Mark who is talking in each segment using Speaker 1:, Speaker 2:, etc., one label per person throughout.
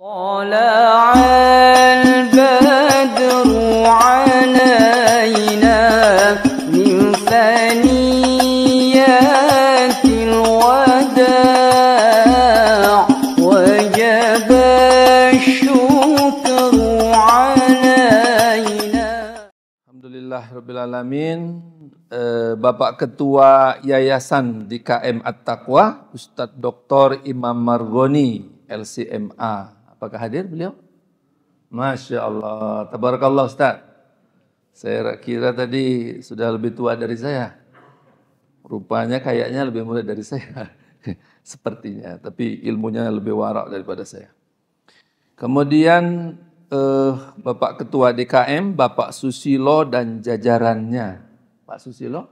Speaker 1: طلع البدر علينا من ثنيات الوداع وجب الشكر علينا.
Speaker 2: Alhamdulillahirrabbilalamin. Bapak Ketua Yayasan di KM At-Taqwa, Ustadz Dr. Imam Margoni, LCMA. Apakah hadir beliau? Masya Allah, tabarakallah Ustadz. Saya kira tadi sudah lebih tua dari saya. Rupanya kayaknya lebih muda dari saya. Sepertinya, tapi ilmunya lebih warak daripada saya. Kemudian Bapak Ketua DKM, Bapak Susilo dan jajarannya. Pak Susilo?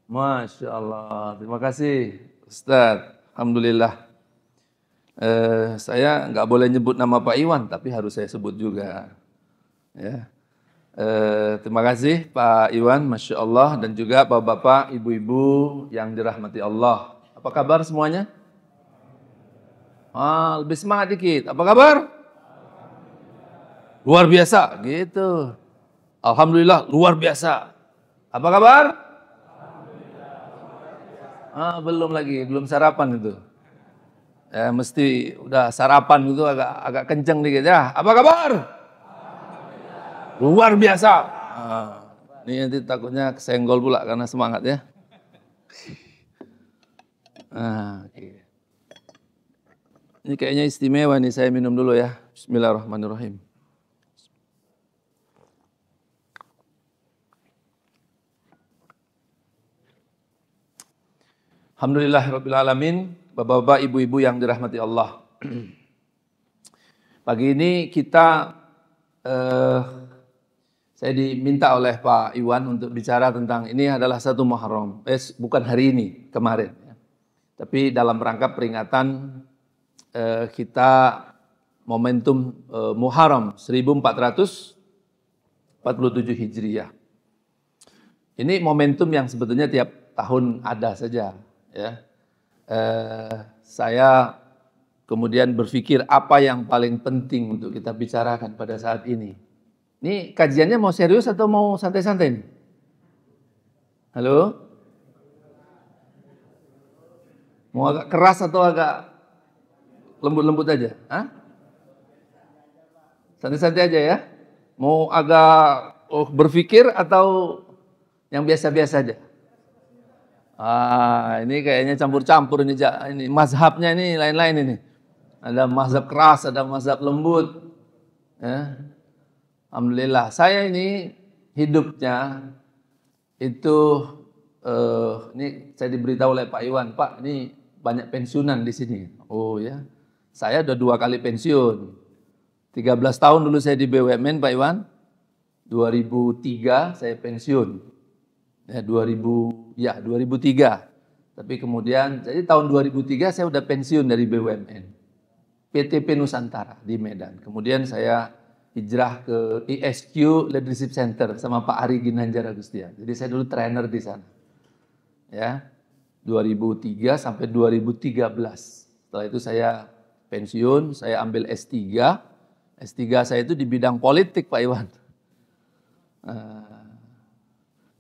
Speaker 2: Masya Allah, terima kasih Ustadz. Alhamdulillah. Saya nggak boleh nyebut nama Pak Iwan, tapi harus saya sebut juga. Ya. Terima kasih Pak Iwan, Masya Allah. Dan juga bapak-bapak, ibu-ibu yang dirahmati Allah. Apa kabar semuanya? Lebih semangat dikit. Apa kabar? Luar biasa, gitu. Alhamdulillah, luar biasa. Apa kabar? Belum lagi, belum sarapan itu. Ya, mesti udah sarapan itu agak kenceng dikit ya. Apa kabar? Luar biasa. Ini nanti takutnya kesenggol pula karena semangat ya. Okay. Ini kayaknya istimewa nih, saya minum dulu ya. Bismillahirrahmanirrahim. Alhamdulillahirrabbilalamin. Bapak-bapak, ibu-ibu yang dirahmati Allah. Pagi ini saya diminta oleh Pak Iwan untuk bicara tentang ini adalah 1 Muharram. Bukan hari ini, kemarin. Tapi dalam rangka peringatan kita momentum Muharram 1447 Hijriah. Ini momentum yang sebetulnya tiap tahun ada saja. Ya, saya kemudian berpikir apa yang paling penting untuk kita bicarakan pada saat ini. Ini kajiannya mau serius atau mau santai-santai nih? Halo? Mau agak keras atau agak lembut-lembut aja? Santai-santai aja ya? Mau agak berpikir atau yang biasa-biasa aja? Ini kayaknya campur-campur ini mazhabnya ini lain-lain ini. Ada mazhab keras, ada mazhab lembut. Ya. Alhamdulillah, saya ini hidupnya itu ini saya diberitahu oleh Pak Iwan, Pak, ini banyak pensiunan di sini. Oh ya, saya udah 2 kali pensiun. 13 tahun dulu saya di BUMN, Pak Iwan. 2003 saya pensiun. Ya, 2003. Tapi kemudian, jadi tahun 2003 saya udah pensiun dari BUMN. PTP Nusantara di Medan. Kemudian saya hijrah ke ISQ Leadership Center sama Pak Ari Ginanjar Agustian. Jadi saya dulu trainer di sana. Ya, 2003 sampai 2013. Setelah itu saya pensiun, saya ambil S3. S3 saya itu di bidang politik, Pak Iwan.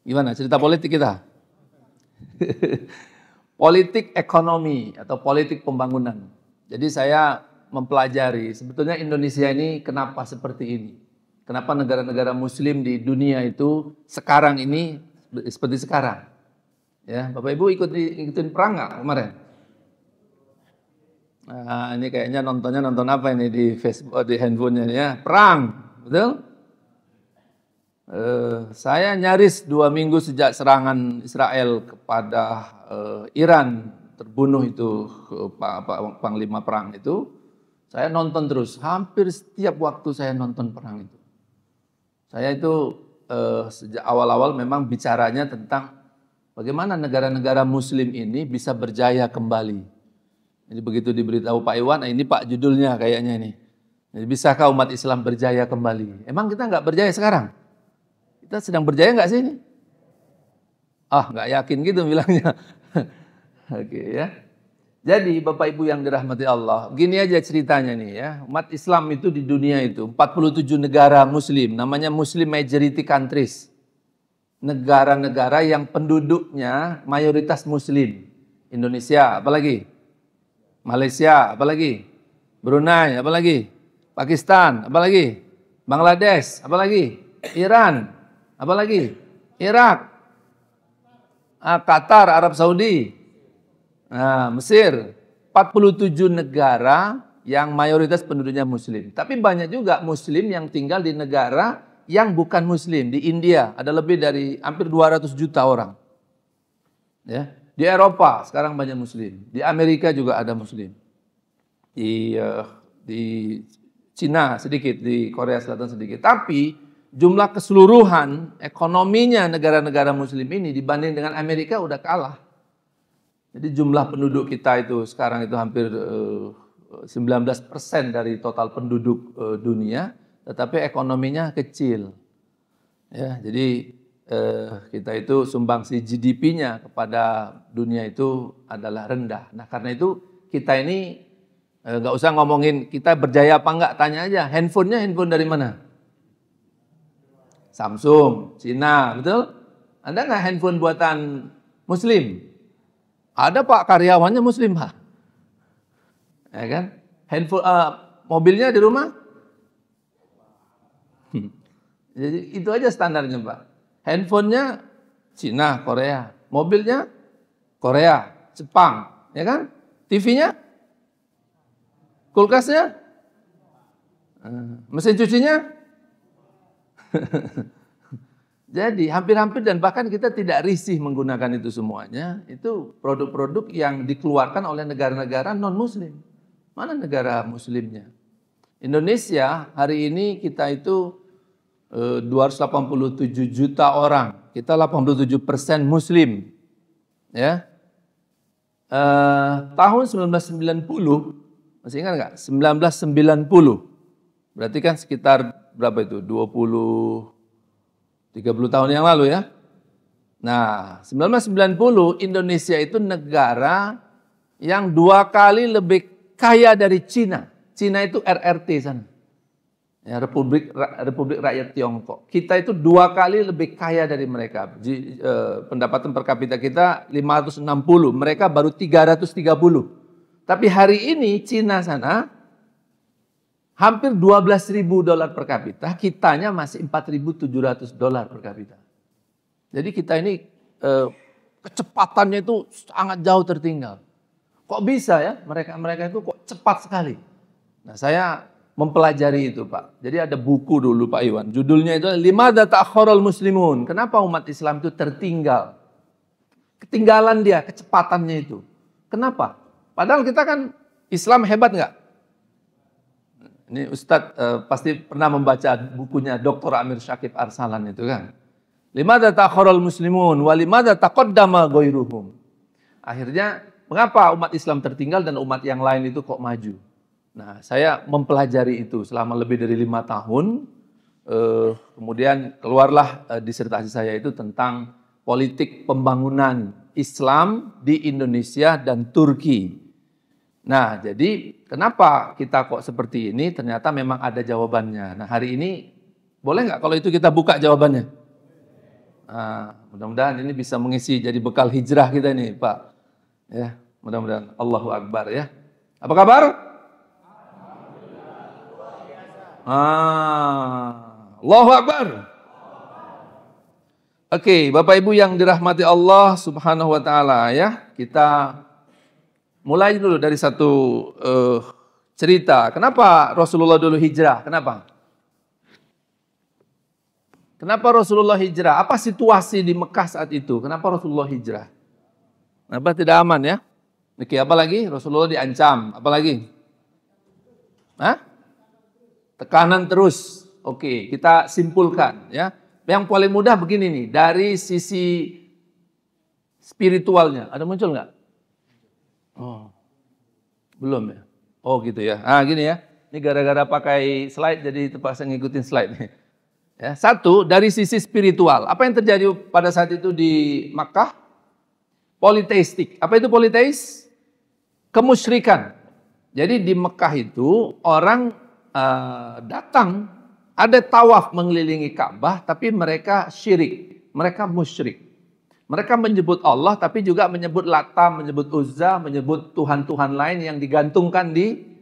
Speaker 2: Gimana cerita politik kita? Politik ekonomi atau politik pembangunan. Jadi saya mempelajari sebetulnya Indonesia ini kenapa seperti ini. Kenapa negara-negara muslim di dunia itu sekarang ini seperti sekarang. Ya, Bapak Ibu ikutin perang nggak kemarin? Ini kayaknya nonton apa ini di Facebook, di handphonenya ya? Perang, betul? Saya nyaris 2 minggu sejak serangan Israel kepada Iran terbunuh itu Panglima perang itu, saya nonton terus. Hampir setiap waktu saya nonton perang itu. Saya itu sejak awal-awal memang bicaranya tentang bagaimana negara-negara muslim ini bisa berjaya kembali. Jadi begitu diberitahu Pak Iwan, ini Pak judulnya kayaknya ini. Jadi bisakah umat Islam berjaya kembali? Emang kita nggak berjaya sekarang? Kita sedang berjaya nggak sih ini? Nggak yakin gitu bilangnya. Oke ya. Jadi Bapak Ibu yang dirahmati Allah, gini aja ceritanya nih ya. Umat Islam itu di dunia itu 47 negara muslim, namanya Muslim Majority Countries. Negara-negara yang penduduknya mayoritas muslim. Indonesia, apalagi? Malaysia, apalagi? Brunei, apalagi? Pakistan, apalagi? Bangladesh, apalagi? Iran, apalagi? Irak, Qatar, Arab Saudi, Mesir. 47 negara yang mayoritas penduduknya muslim. Tapi banyak juga muslim yang tinggal di negara yang bukan muslim. Di India ada lebih dari hampir 200 juta orang. Ya. Di Eropa sekarang banyak muslim. Di Amerika juga ada muslim. Di Cina sedikit, di Korea Selatan sedikit. Tapi jumlah keseluruhan ekonominya negara-negara muslim ini dibanding dengan Amerika udah kalah. Jadi jumlah penduduk kita itu sekarang itu hampir 19% dari total penduduk dunia, tetapi ekonominya kecil. Ya, jadi kita itu sumbangsi GDP-nya kepada dunia itu adalah rendah. Nah, karena itu kita ini nggak usah ngomongin kita berjaya apa enggak, tanya aja handphone dari mana? Samsung, Cina, betul? Ada nggak handphone buatan Muslim? Ada Pak, karyawannya Muslim Pak. Ya kan? Handphone, mobilnya di rumah? Jadi itu aja standarnya Pak. Handphonenya Cina, Korea. Mobilnya Korea, Jepang, ya kan? TV-nya? Kulkasnya? Mesin cucinya? Jadi hampir-hampir dan bahkan kita tidak risih menggunakan itu semuanya. Itu produk-produk yang dikeluarkan oleh negara-negara non-muslim. Mana negara muslimnya? Indonesia hari ini kita itu 287 juta orang. Kita 87% muslim. Ya. Tahun 1990 masih ingat nggak? 1990. Berarti kan sekitar berapa itu? 30 tahun yang lalu ya. Nah, 1990 Indonesia itu negara yang 2 kali lebih kaya dari Cina. Cina itu RRT sana. Ya, Republik Rakyat Tiongkok. Kita itu 2 kali lebih kaya dari mereka. Pendapatan per kapita kita 560, mereka baru 330. Tapi hari ini Cina sana hampir 12.000 dolar per kapita, kitanya masih 4.700 dolar per kapita. Jadi kita ini kecepatannya itu sangat jauh tertinggal. Kok bisa ya mereka itu kok cepat sekali? Nah, saya mempelajari itu Pak. Jadi ada buku dulu Pak Iwan, judulnya itu Limadza ta'akhkharul muslimun. Kenapa umat Islam itu tertinggal? Ketinggalan dia, kecepatannya itu. Kenapa? Padahal kita kan Islam hebat nggak? Ini Ustadz pasti pernah membaca bukunya Dr. Amir Syakib Arsalan itu kan. Limadza ta'akhkharul muslimun wa limadza taqaddama ghairuhum. Akhirnya mengapa umat Islam tertinggal dan umat yang lain itu kok maju? Nah, saya mempelajari itu selama lebih dari 5 tahun. Kemudian keluarlah disertasi saya itu tentang politik pembangunan Islam di Indonesia dan Turki. Nah, jadi kenapa kita kok seperti ini? Ternyata memang ada jawabannya. Nah, hari ini boleh nggak kalau itu kita buka jawabannya? Nah, mudah-mudahan ini bisa mengisi jadi bekal hijrah kita nih, Pak. Ya, mudah-mudahan. Allahu Akbar ya. Apa kabar? Allahu Akbar. Oke, Bapak Ibu yang dirahmati Allah Subhanahu wa taala ya. Kita mulai dulu dari satu cerita. Kenapa Rasulullah dulu hijrah? Kenapa? Kenapa Rasulullah hijrah? Apa situasi di Mekah saat itu? Kenapa Rasulullah hijrah? Kenapa tidak aman ya? Oke, apa lagi? Rasulullah diancam. Apa lagi? Hah? Tekanan terus. Oke, kita simpulkan ya. Yang paling mudah begini nih, dari sisi spiritualnya. Ada muncul nggak? Oh, belum ya? Oh gitu ya. Gini ya. Ini gara-gara pakai slide jadi terpaksa ngikutin slide nih. Ya, satu, dari sisi spiritual. Apa yang terjadi pada saat itu di Makkah? Politeistik. Apa itu politeis? kemusyrikan. Jadi di Mekah itu orang datang, ada tawaf mengelilingi Ka'bah, tapi mereka syirik, mereka musyrik. Mereka menyebut Allah, tapi juga menyebut Lata, menyebut Uzza, menyebut Tuhan-Tuhan lain yang digantungkan di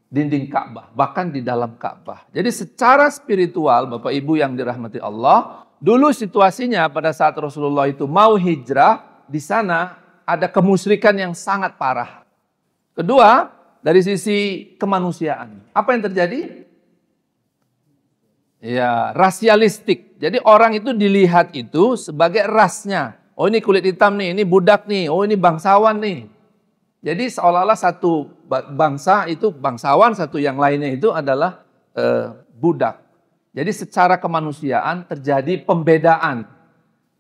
Speaker 2: dinding Ka'bah, bahkan di dalam Ka'bah. Jadi secara spiritual, Bapak Ibu yang dirahmati Allah, dulu situasinya pada saat Rasulullah itu mau hijrah, di sana ada kemusyrikan yang sangat parah. Kedua, dari sisi kemanusiaan. Apa yang terjadi? Ya, rasialistik. Jadi orang itu dilihat itu sebagai rasnya. Oh ini kulit hitam nih, ini budak nih, oh ini bangsawan nih. Jadi seolah-olah satu bangsa itu bangsawan, satu yang lainnya itu adalah budak. Jadi secara kemanusiaan terjadi pembedaan.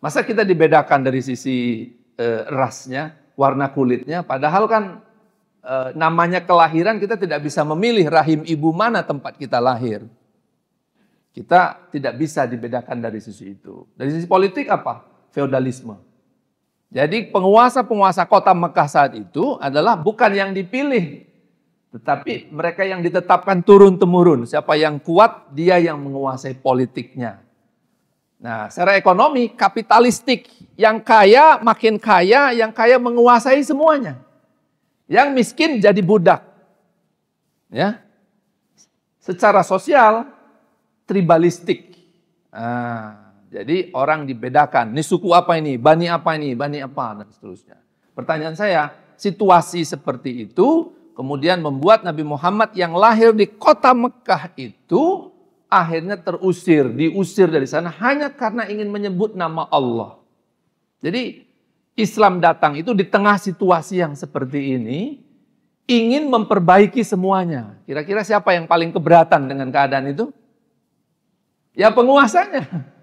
Speaker 2: Masa kita dibedakan dari sisi rasnya, warna kulitnya, padahal kan namanya kelahiran kita tidak bisa memilih rahim ibu mana tempat kita lahir. Kita tidak bisa dibedakan dari sisi itu. Dari sisi politik apa? Feodalisme. Jadi penguasa-penguasa kota Mekah saat itu adalah bukan yang dipilih, tetapi mereka yang ditetapkan turun-temurun. Siapa yang kuat, dia yang menguasai politiknya. Nah, secara ekonomi kapitalistik, yang kaya makin kaya, yang kaya menguasai semuanya. Yang miskin jadi budak. Ya. Secara sosial tribalistik. Jadi orang dibedakan, ini suku apa ini, bani apa ini, bani apa, dan seterusnya. Pertanyaan saya, situasi seperti itu kemudian membuat Nabi Muhammad yang lahir di kota Mekah itu akhirnya diusir dari sana hanya karena ingin menyebut nama Allah. Jadi Islam datang itu di tengah situasi yang seperti ini, ingin memperbaiki semuanya. Kira-kira siapa yang paling keberatan dengan keadaan itu? Ya penguasanya.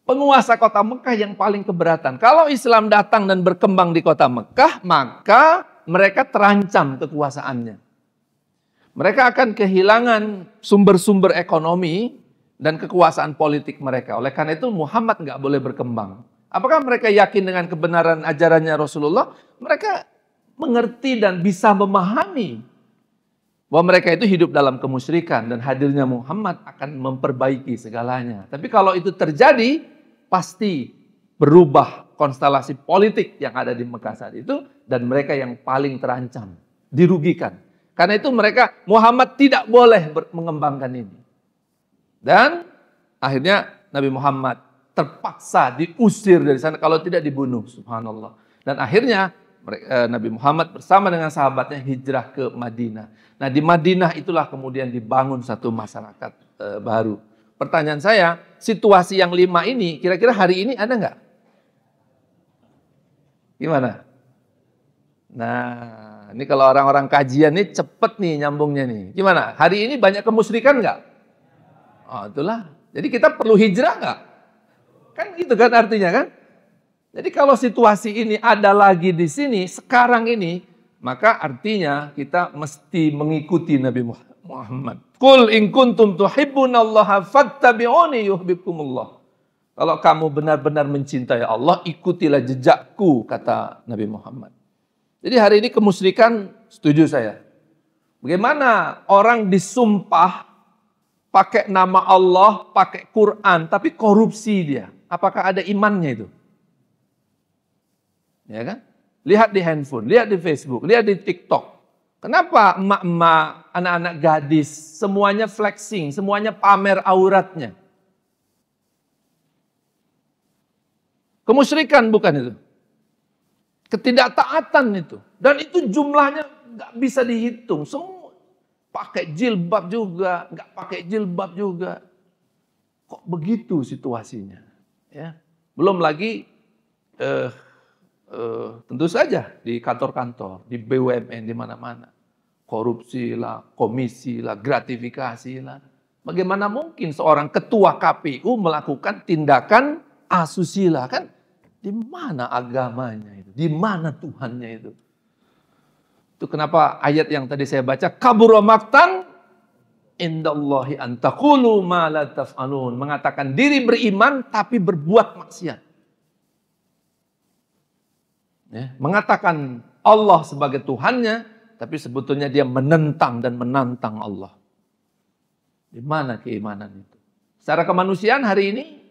Speaker 2: Penguasa kota Mekah yang paling keberatan. Kalau Islam datang dan berkembang di kota Mekah, maka mereka terancam kekuasaannya. Mereka akan kehilangan sumber-sumber ekonomi dan kekuasaan politik mereka. Oleh karena itu Muhammad nggak boleh berkembang. Apakah mereka yakin dengan kebenaran ajarannya Rasulullah? Mereka mengerti dan bisa memahami bahwa mereka itu hidup dalam kemusyrikan dan hadirnya Muhammad akan memperbaiki segalanya. Tapi kalau itu terjadi, pasti berubah konstelasi politik yang ada di Mekah saat itu dan mereka yang paling terancam, dirugikan. Karena itu Muhammad tidak boleh mengembangkan ini. Dan akhirnya Nabi Muhammad terpaksa diusir dari sana, kalau tidak dibunuh, subhanallah. Dan akhirnya Nabi Muhammad bersama dengan sahabatnya hijrah ke Madinah. Nah di Madinah itulah kemudian dibangun satu masyarakat baru. Pertanyaan saya, situasi yang 5 ini kira-kira hari ini ada nggak? Gimana? Nah ini kalau orang-orang kajian nih cepet nih nyambungnya nih. Gimana? Hari ini banyak kemusyrikan nggak? Oh itulah. Jadi kita perlu hijrah nggak? Kan gitu kan artinya kan? Jadi kalau situasi ini ada lagi di sini, sekarang ini, maka artinya kita mesti mengikuti Nabi Muhammad. Qul in kuntum tuhibbunallaha fattabi'uni yuhibbukumullah. Kalau kamu benar-benar mencintai Allah, ikutilah jejakku, kata Nabi Muhammad. Jadi hari ini kemusyrikan, setuju saya. Bagaimana orang disumpah pakai nama Allah, pakai Quran, tapi korupsi dia. Apakah ada imannya itu? Ya kan? Lihat di handphone, lihat di Facebook, lihat di TikTok. Kenapa emak-emak, anak-anak gadis, semuanya flexing, semuanya pamer auratnya? Kemusyrikan bukan itu? Ketidaktaatan itu. Dan itu jumlahnya nggak bisa dihitung. Semua pakai jilbab juga, nggak pakai jilbab juga. Kok begitu situasinya? Ya, belum lagi tentu saja di kantor-kantor, di BUMN, di mana-mana. Korupsi lah, komisi lah, gratifikasi lah. Bagaimana mungkin seorang ketua KPU melakukan tindakan asusila? Kan di mana agamanya itu? Di mana Tuhannya itu? Itu kenapa ayat yang tadi saya baca, kabura maqtan indallahi an taqulu ma la taf'alun, mengatakan diri beriman tapi berbuat maksiat. Ya, mengatakan Allah sebagai Tuhannya, tapi sebetulnya dia menentang dan menantang Allah. Di mana keimanan itu? Secara kemanusiaan hari ini,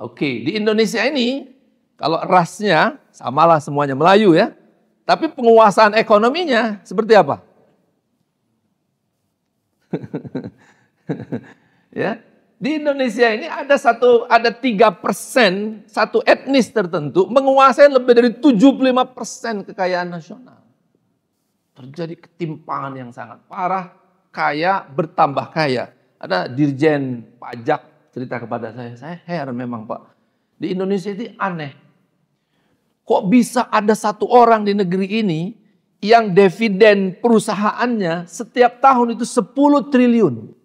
Speaker 2: oke, di Indonesia ini, kalau rasnya, samalah semuanya Melayu ya, tapi penguasaan ekonominya seperti apa? Ya, di Indonesia ini ada 3% satu etnis tertentu menguasai lebih dari 75% kekayaan nasional. Terjadi ketimpangan yang sangat parah, kaya bertambah kaya. Ada dirjen pajak cerita kepada saya heran memang Pak. Di Indonesia itu aneh. Kok bisa ada satu orang di negeri ini yang dividen perusahaannya setiap tahun itu 10 triliun.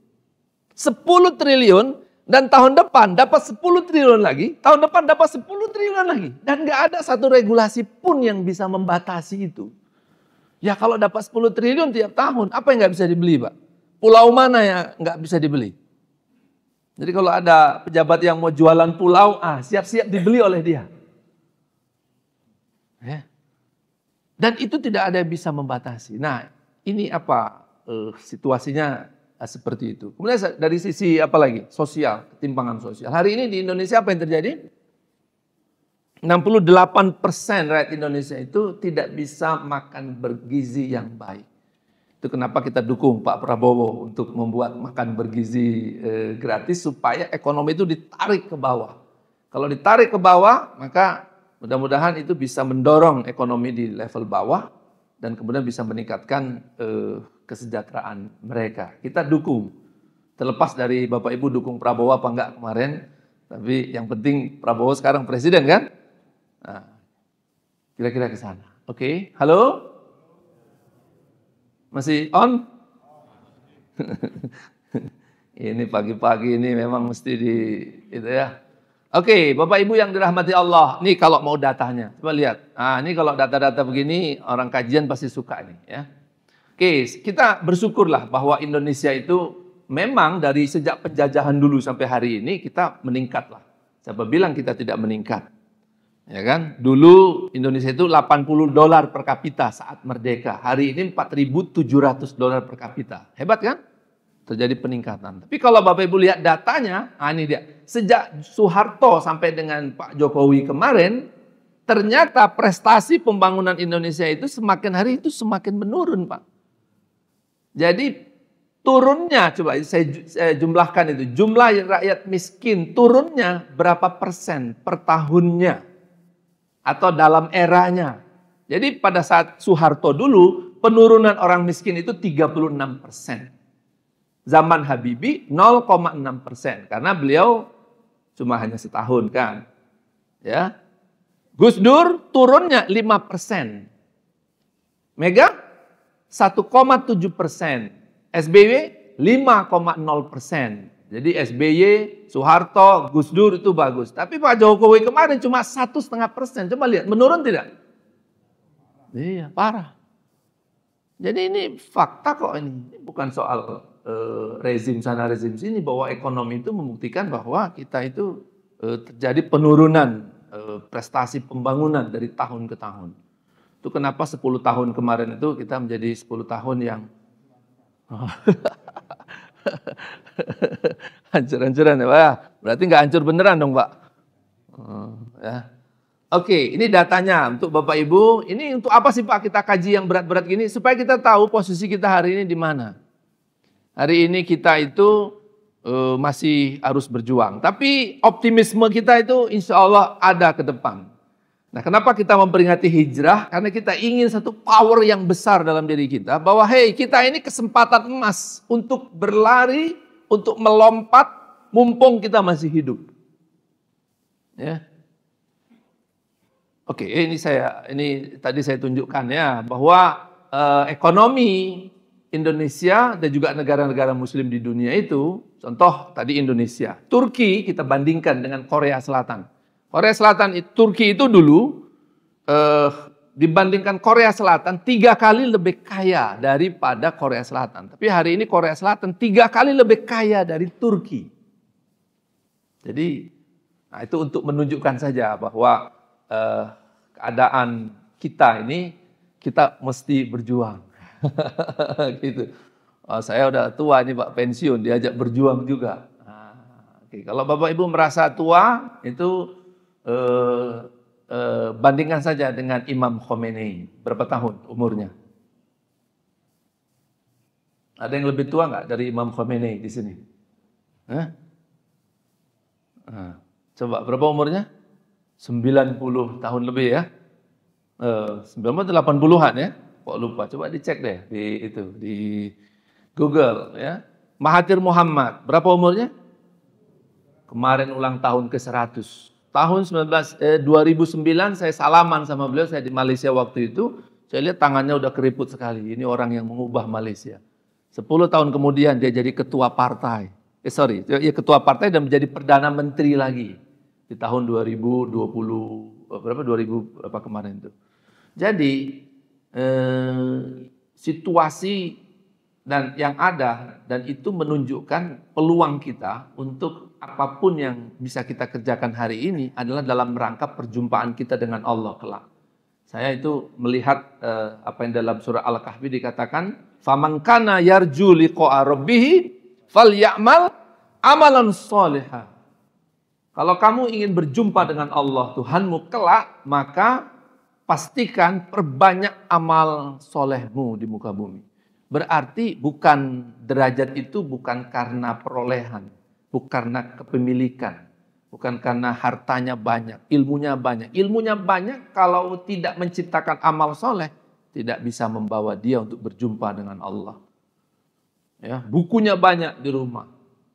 Speaker 2: 10 triliun dan tahun depan dapat 10 triliun lagi, tahun depan dapat 10 triliun lagi. Dan gak ada satu regulasi pun yang bisa membatasi itu. Ya kalau dapat 10 triliun tiap tahun, apa yang gak bisa dibeli Pak? Pulau mana yang gak bisa dibeli? Jadi kalau ada pejabat yang mau jualan pulau, siap-siap dibeli oleh dia. Ya. Dan itu tidak ada yang bisa membatasi. Nah ini apa situasinya seperti itu. Kemudian dari sisi apa lagi? Sosial, ketimpangan sosial. Hari ini di Indonesia apa yang terjadi? 68% rakyat Indonesia itu tidak bisa makan bergizi yang baik. Itu kenapa kita dukung Pak Prabowo untuk membuat makan bergizi gratis supaya ekonomi itu ditarik ke bawah. Kalau ditarik ke bawah, maka mudah-mudahan itu bisa mendorong ekonomi di level bawah dan kemudian bisa meningkatkan kesejahteraan mereka. Kita dukung. Terlepas dari Bapak Ibu dukung Prabowo apa enggak kemarin, tapi yang penting Prabowo sekarang presiden kan? Nah, kira-kira ke sana. Oke, halo? Masih on? Ini pagi-pagi ini memang mesti itu ya. Oke, Bapak Ibu yang dirahmati Allah. Nih kalau mau datanya, coba lihat. Ini kalau data-data begini orang kajian pasti suka nih ya. Oke, kita bersyukurlah bahwa Indonesia itu memang dari sejak penjajahan dulu sampai hari ini kita meningkatlah. Siapa bilang kita tidak meningkat? Ya kan? Dulu Indonesia itu $80 per kapita saat merdeka. Hari ini $4.700 per kapita. Hebat kan? Terjadi peningkatan. Tapi kalau Bapak Ibu lihat datanya, ini dia. Sejak Soeharto sampai dengan Pak Jokowi kemarin, ternyata prestasi pembangunan Indonesia itu semakin hari itu semakin menurun, Pak. Jadi turunnya, coba saya jumlahkan itu, jumlah rakyat miskin turunnya berapa persen per tahunnya atau dalam eranya. Jadi pada saat Soeharto dulu penurunan orang miskin itu 36%. Zaman Habibie 0,6% karena beliau cuma hanya setahun kan. Ya. Gus Dur turunnya 5%. Mega 1,7%. SBY 5,0%. Jadi SBY, Soeharto, Gus Dur itu bagus. Tapi Pak Jokowi kemarin cuma 1,5%. Coba lihat, menurun tidak? Iya, parah. Jadi ini fakta kok ini. Bukan soal rezim sana rezim sini, bahwa ekonomi itu membuktikan bahwa kita itu terjadi penurunan prestasi pembangunan dari tahun ke tahun. Itu kenapa 10 tahun kemarin itu kita menjadi 10 tahun yang hancur-hancuran ya Pak. Berarti nggak hancur beneran dong Pak. Ya. Oke, ini datanya untuk Bapak Ibu. Ini untuk apa sih Pak kita kaji yang berat-berat gini? Supaya kita tahu posisi kita hari ini di mana. Hari ini kita itu masih harus berjuang. Tapi optimisme kita itu insya Allah ada ke depan. Nah kenapa kita memperingati hijrah? Karena kita ingin satu power yang besar dalam diri kita. Bahwa kita ini kesempatan emas untuk berlari, untuk melompat, mumpung kita masih hidup. Ya. Oke, ini tadi saya tunjukkan ya. Bahwa ekonomi Indonesia dan juga negara-negara muslim di dunia itu, contoh tadi Indonesia. Turki kita bandingkan dengan Korea Selatan. Korea Selatan, Turki itu dulu dibandingkan Korea Selatan 3 kali lebih kaya daripada Korea Selatan. Tapi hari ini Korea Selatan 3 kali lebih kaya dari Turki. Jadi itu untuk menunjukkan saja bahwa keadaan kita ini kita mesti berjuang. Gitu. Saya udah tua nih Pak, pensiun, diajak berjuang juga. Oke. Kalau Bapak Ibu merasa tua, itu bandingkan saja dengan Imam Khomeini. Berapa tahun umurnya? Ada yang lebih tua nggak dari Imam Khomeini di sini? Coba berapa umurnya? 90 tahun lebih ya. 80-an ya. Kok lupa? Coba dicek deh di Google ya. Mahathir Muhammad, berapa umurnya? Kemarin ulang tahun ke-100. Tahun 2009 saya salaman sama beliau, saya di Malaysia waktu itu. Saya lihat tangannya udah keriput sekali. Ini orang yang mengubah Malaysia. 10 tahun kemudian dia jadi ketua partai. Ketua partai dan menjadi Perdana Menteri lagi. Di tahun 2020, berapa kemarin itu. Jadi, situasi dan yang ada, dan itu menunjukkan peluang kita untuk apapun yang bisa kita kerjakan hari ini adalah dalam rangka perjumpaan kita dengan Allah kelak. Saya itu melihat apa yang dalam surah Al-Kahfi dikatakan, "Faman kana yarju liqa'a rabbih falyamal amalan sholihan." Kalau kamu ingin berjumpa dengan Allah Tuhanmu kelak, maka pastikan perbanyak amal solehmu di muka bumi. Berarti bukan derajat itu bukan karena perolehan, bukan karena kepemilikan, bukan karena hartanya banyak, ilmunya banyak. Ilmunya banyak kalau tidak menciptakan amal soleh, tidak bisa membawa dia untuk berjumpa dengan Allah. Ya, bukunya banyak di rumah,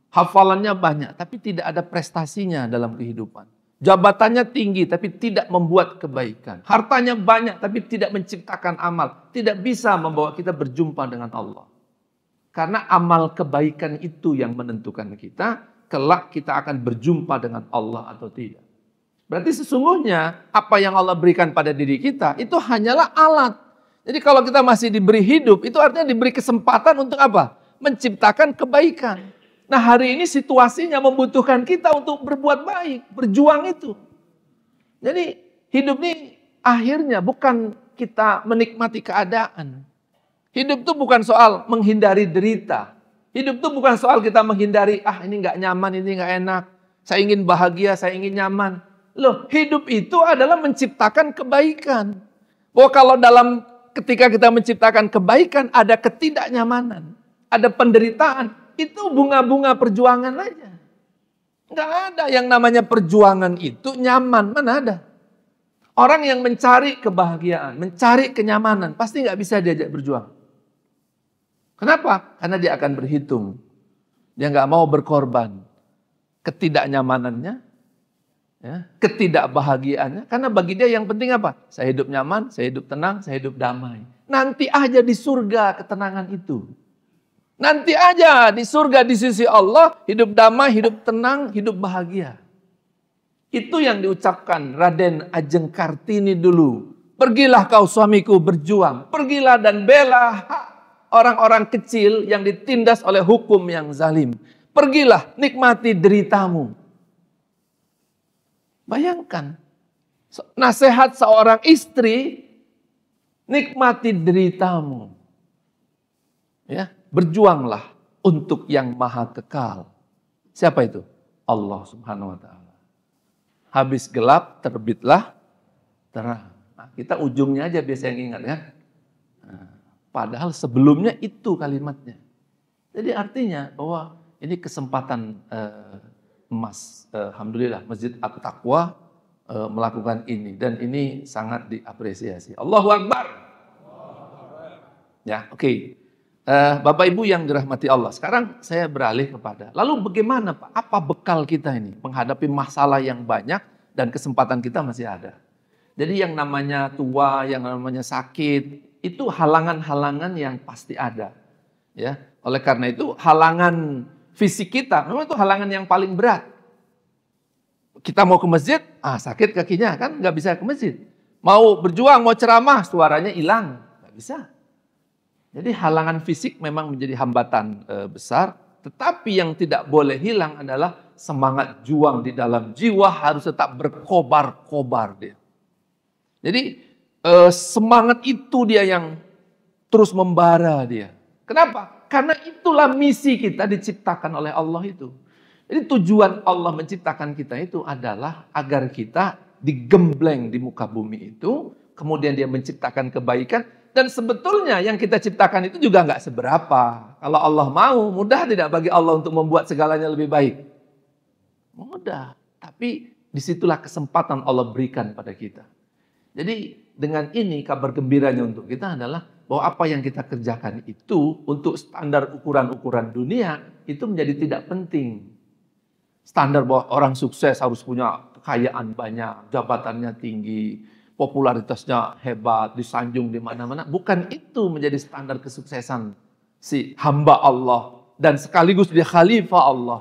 Speaker 2: hafalannya banyak, tapi tidak ada prestasinya dalam kehidupan. Jabatannya tinggi, tapi tidak membuat kebaikan. Hartanya banyak, tapi tidak menciptakan amal. Tidak bisa membawa kita berjumpa dengan Allah. Karena amal kebaikan itu yang menentukan kita, kelak kita akan berjumpa dengan Allah atau tidak. Berarti sesungguhnya apa yang Allah berikan pada diri kita, itu hanyalah alat. Jadi kalau kita masih diberi hidup, itu artinya diberi kesempatan untuk apa? Menciptakan kebaikan. Nah hari ini situasinya membutuhkan kita untuk berbuat baik, berjuang itu. Jadi hidup ini akhirnya bukan kita menikmati keadaan. Hidup itu bukan soal menghindari derita. Hidup itu bukan soal kita menghindari, ini nggak nyaman, ini nggak enak. Saya ingin bahagia, saya ingin nyaman. Loh, hidup itu adalah menciptakan kebaikan. Bahwa kalau ketika kita menciptakan kebaikan, ada ketidaknyamanan, ada penderitaan. Itu bunga-bunga perjuangan aja. Nggak ada yang namanya perjuangan itu nyaman. Mana ada? Orang yang mencari kebahagiaan, mencari kenyamanan, pasti nggak bisa diajak berjuang. Kenapa? Karena dia akan berhitung. Dia nggak mau berkorban ketidaknyamanannya, ya, ketidakbahagiaannya. Karena bagi dia yang penting apa? Saya hidup nyaman, saya hidup tenang, saya hidup damai. Nanti aja di surga ketenangan itu. Nanti aja di surga di sisi Allah, hidup damai, hidup tenang, hidup bahagia. Itu yang diucapkan Raden Ajeng Kartini dulu. Pergilah kau suamiku berjuang. Pergilah dan bela orang-orang kecil yang ditindas oleh hukum yang zalim. Pergilah nikmati deritamu. Bayangkan, nasihat seorang istri, nikmati deritamu. Ya. Berjuanglah untuk yang maha kekal. Siapa itu? Allah Subhanahu wa ta'ala. Habis gelap, terbitlah terang. Nah, kita ujungnya aja biasa yang ingat kan. Padahal sebelumnya itu kalimatnya. Jadi artinya bahwa ini kesempatan emas. Alhamdulillah Masjid At-Taqwa melakukan ini. Dan ini sangat diapresiasi. Allahu Akbar. Ya, oke. Bapak Ibu yang dirahmati Allah, sekarang saya beralih kepada, lalu bagaimana Pak? Apa bekal kita ini menghadapi masalah yang banyak dan kesempatan kita masih ada? Jadi yang namanya tua, yang namanya sakit, itu halangan-halangan yang pasti ada. Ya, oleh karena itu halangan fisik kita, memang itu halangan yang paling berat. Kita mau ke masjid, sakit kakinya kan nggak bisa ke masjid. Mau berjuang, mau ceramah, suaranya hilang, nggak bisa. Jadi halangan fisik memang menjadi hambatan besar, tetapi yang tidak boleh hilang adalah semangat juang di dalam jiwa harus tetap berkobar-kobar dia. Jadi semangat itu dia yang terus membara dia. Kenapa? Karena itulah misi kita diciptakan oleh Allah itu. Jadi tujuan Allah menciptakan kita itu adalah agar kita digembleng di muka bumi itu, kemudian dia menciptakan kebaikan, dan sebetulnya yang kita ciptakan itu juga nggak seberapa. Kalau Allah mau, mudah tidak bagi Allah untuk membuat segalanya lebih baik? Mudah, tapi disitulah kesempatan Allah berikan pada kita. Jadi dengan ini kabar gembiranya untuk kita adalah bahwa apa yang kita kerjakan itu untuk standar ukuran-ukuran dunia itu menjadi tidak penting. Standar bahwa orang sukses harus punya kekayaan banyak, jabatannya tinggi, popularitasnya hebat, disanjung di mana-mana. Bukan itu menjadi standar kesuksesan si hamba Allah dan sekaligus dia khalifah Allah.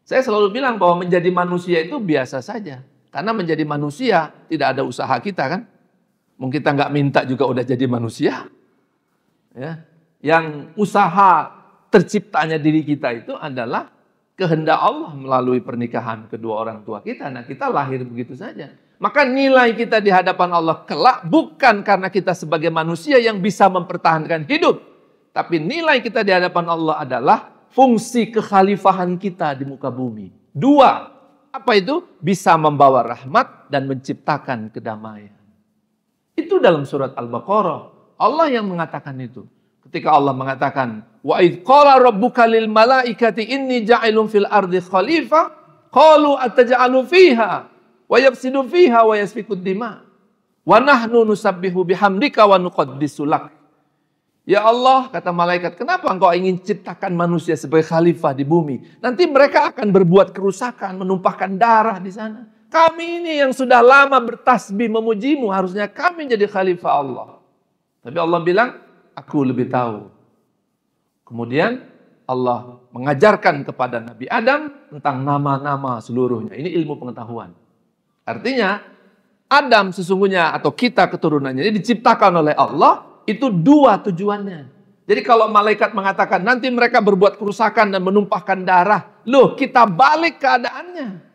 Speaker 2: Saya selalu bilang bahwa menjadi manusia itu biasa saja. Karena menjadi manusia tidak ada usaha kita kan. Mungkin kita nggak minta juga udah jadi manusia. Ya. Yang usaha terciptanya diri kita itu adalah kehendak Allah melalui pernikahan kedua orang tua kita. Nah, kita lahir begitu saja. Maka nilai kita di hadapan Allah kelak bukan karena kita sebagai manusia yang bisa mempertahankan hidup. Tapi nilai kita di hadapan Allah adalah fungsi kekhalifahan kita di muka bumi. Dua, apa itu? Bisa membawa rahmat dan menciptakan kedamaian. Itu dalam surat Al-Baqarah. Allah yang mengatakan itu. Ketika Allah mengatakan, wa idh qala rabbuka lil malaikati inni ja'ilun fil ardi khalifah, qalu ataj'alu fiha wa yafsidu fiha wa yasfiku dima wa nahnu nusabbihu bihamdika wa nuqaddisu lak. Ya Allah, kata malaikat, kenapa engkau ingin ciptakan manusia sebagai khalifah di bumi? Nanti mereka akan berbuat kerusakan, menumpahkan darah di sana. Kami ini yang sudah lama bertasbih memujimu, harusnya kami jadi khalifah Allah. Tapi Allah bilang, aku lebih tahu. Kemudian Allah mengajarkan kepada Nabi Adam tentang nama-nama seluruhnya. Ini ilmu pengetahuan. Artinya, Adam sesungguhnya atau kita keturunannya ini diciptakan oleh Allah, itu dua tujuannya. Jadi kalau malaikat mengatakan nanti mereka berbuat kerusakan dan menumpahkan darah, loh kita balik keadaannya.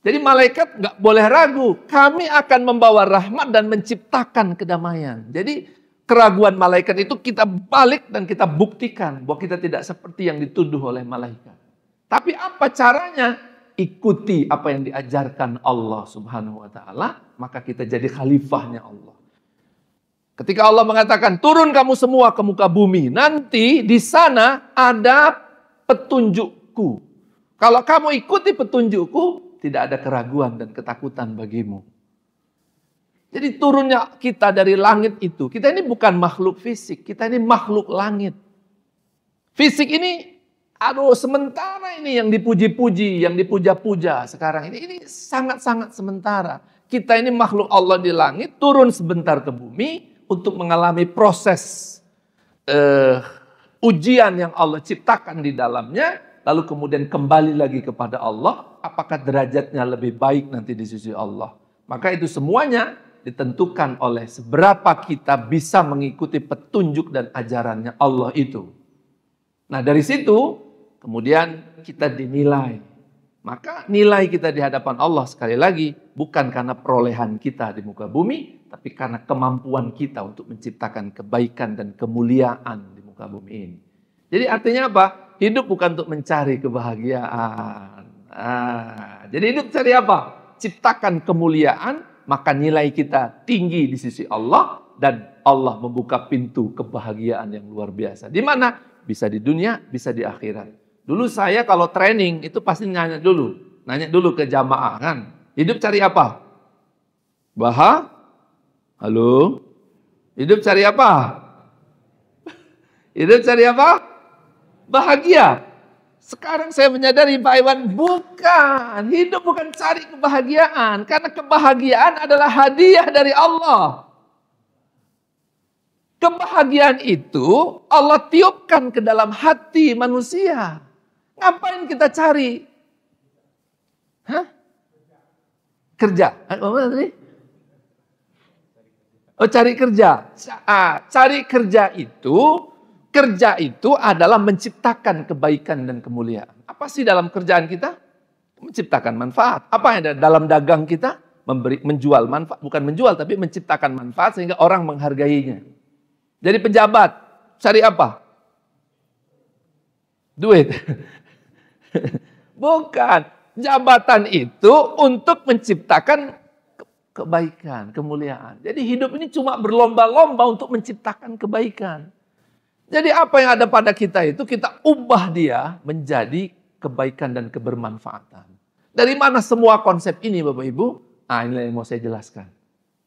Speaker 2: Jadi malaikat nggak boleh ragu, kami akan membawa rahmat dan menciptakan kedamaian. Jadi keraguan malaikat itu kita balik dan kita buktikan bahwa kita tidak seperti yang dituduh oleh malaikat. Tapi apa caranya? Ikuti apa yang diajarkan Allah Subhanahu wa taala, maka kita jadi khalifahnya Allah. Ketika Allah mengatakan, turun kamu semua ke muka bumi, nanti di sana ada petunjukku. Kalau kamu ikuti petunjukku, tidak ada keraguan dan ketakutan bagimu. Jadi turunnya kita dari langit itu, kita ini bukan makhluk fisik, kita ini makhluk langit. Fisik ini, sementara ini yang dipuji-puji, yang dipuja-puja sekarang ini sangat-sangat sementara. Kita ini makhluk Allah di langit, turun sebentar ke bumi, untuk mengalami proses ujian yang Allah ciptakan di dalamnya, lalu kemudian kembali lagi kepada Allah, apakah derajatnya lebih baik nanti di sisi Allah. Maka itu semuanya ditentukan oleh seberapa kita bisa mengikuti petunjuk dan ajarannya Allah itu. Nah dari situ kemudian kita dinilai. Maka nilai kita di hadapan Allah sekali lagi bukan karena perolehan kita di muka bumi, tapi karena kemampuan kita untuk menciptakan kebaikan dan kemuliaan di muka bumi ini. Jadi artinya apa? Hidup bukan untuk mencari kebahagiaan. Jadi hidup cari apa? Ciptakan kemuliaan, maka nilai kita tinggi di sisi Allah dan Allah membuka pintu kebahagiaan yang luar biasa. Di mana? Bisa di dunia, bisa di akhirat. Dulu saya kalau training itu pasti nanya dulu ke jamaah kan. Hidup cari apa? Halo? Hidup cari apa? Hidup cari apa? Bahagia. Sekarang saya menyadari Pak Iwan, bukan. Hidup bukan cari kebahagiaan. Karena kebahagiaan adalah hadiah dari Allah. Kebahagiaan itu Allah tiupkan ke dalam hati manusia. Ngapain kita cari? Kerja. Apa tadi? Oh, cari kerja. Cari kerja itu adalah menciptakan kebaikan dan kemuliaan. Apa sih dalam kerjaan kita? Menciptakan manfaat. Apa yang ada dalam dagang kita? menjual manfaat, bukan menjual tapi menciptakan manfaat sehingga orang menghargainya. Jadi pejabat cari apa? Duit. Bukan. Jabatan itu untuk menciptakan kebaikan, kemuliaan. Jadi hidup ini cuma berlomba-lomba untuk menciptakan kebaikan. Jadi apa yang ada pada kita itu kita ubah dia menjadi kebaikan dan kebermanfaatan. Dari mana semua konsep ini Bapak Ibu? Ini yang mau saya jelaskan.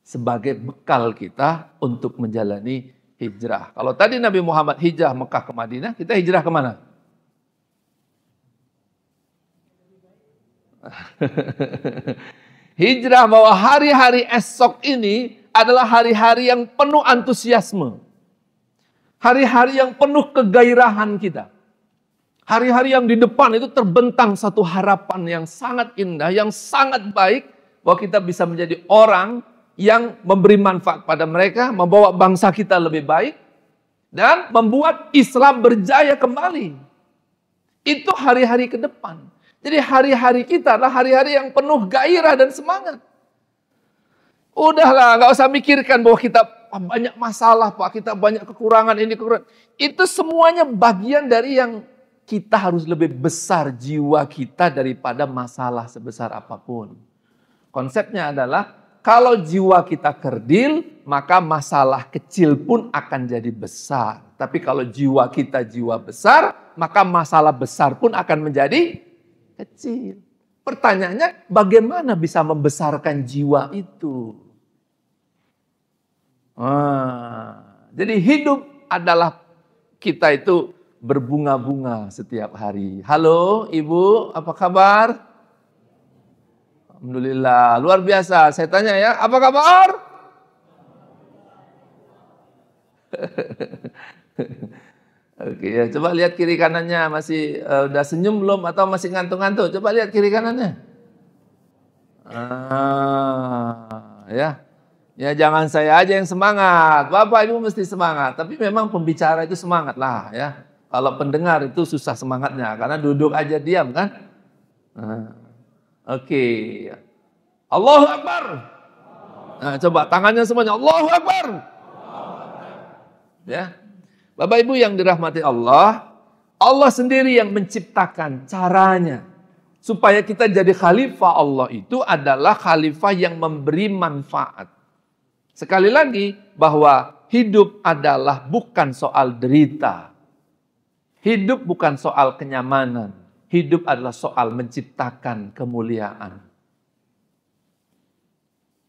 Speaker 2: Sebagai bekal kita untuk menjalani hijrah. Kalau tadi Nabi Muhammad hijrah Mekah ke Madinah, kita hijrah kemana? Hijrah bahwa hari-hari esok ini adalah hari-hari yang penuh antusiasme. Hari-hari yang penuh kegairahan kita. Hari-hari yang di depan itu terbentang satu harapan yang sangat indah, yang sangat baik, bahwa kita bisa menjadi orang yang memberi manfaat pada mereka, membawa bangsa kita lebih baik, dan membuat Islam berjaya kembali. Itu hari-hari ke depan. Jadi hari-hari kita adalah hari-hari yang penuh gairah dan semangat. Udahlah, nggak usah mikirkan bahwa kita banyak masalah, Pak, kita banyak kekurangan, ini kekurangan. Itu semuanya bagian dari yang kita harus lebih besar jiwa kita daripada masalah sebesar apapun. Konsepnya adalah kalau jiwa kita kerdil, maka masalah kecil pun akan jadi besar. Tapi kalau jiwa kita jiwa besar, maka masalah besar pun akan menjadi kecil. Pertanyaannya, bagaimana bisa membesarkan jiwa itu? Jadi hidup adalah kita itu berbunga-bunga setiap hari. Halo Ibu, apa kabar? Alhamdulillah, luar biasa. Saya tanya ya, apa kabar? Oke ya, coba lihat kiri kanannya, masih udah senyum belum atau masih ngantuk-ngantuk? Coba lihat kiri kanannya. Ya. Ya jangan saya aja yang semangat. Bapak Ibu mesti semangat, tapi memang pembicara itu semangat lah ya. Kalau pendengar itu susah semangatnya karena duduk aja diam kan? Oke. Allahu Akbar. Nah, coba tangannya semuanya Allahu Akbar. Ya. Bapak Ibu yang dirahmati Allah, Allah sendiri yang menciptakan caranya supaya kita jadi khalifah. Allah itu adalah khalifah yang memberi manfaat. Sekali lagi bahwa hidup adalah bukan soal derita. Hidup bukan soal kenyamanan. Hidup adalah soal menciptakan kemuliaan.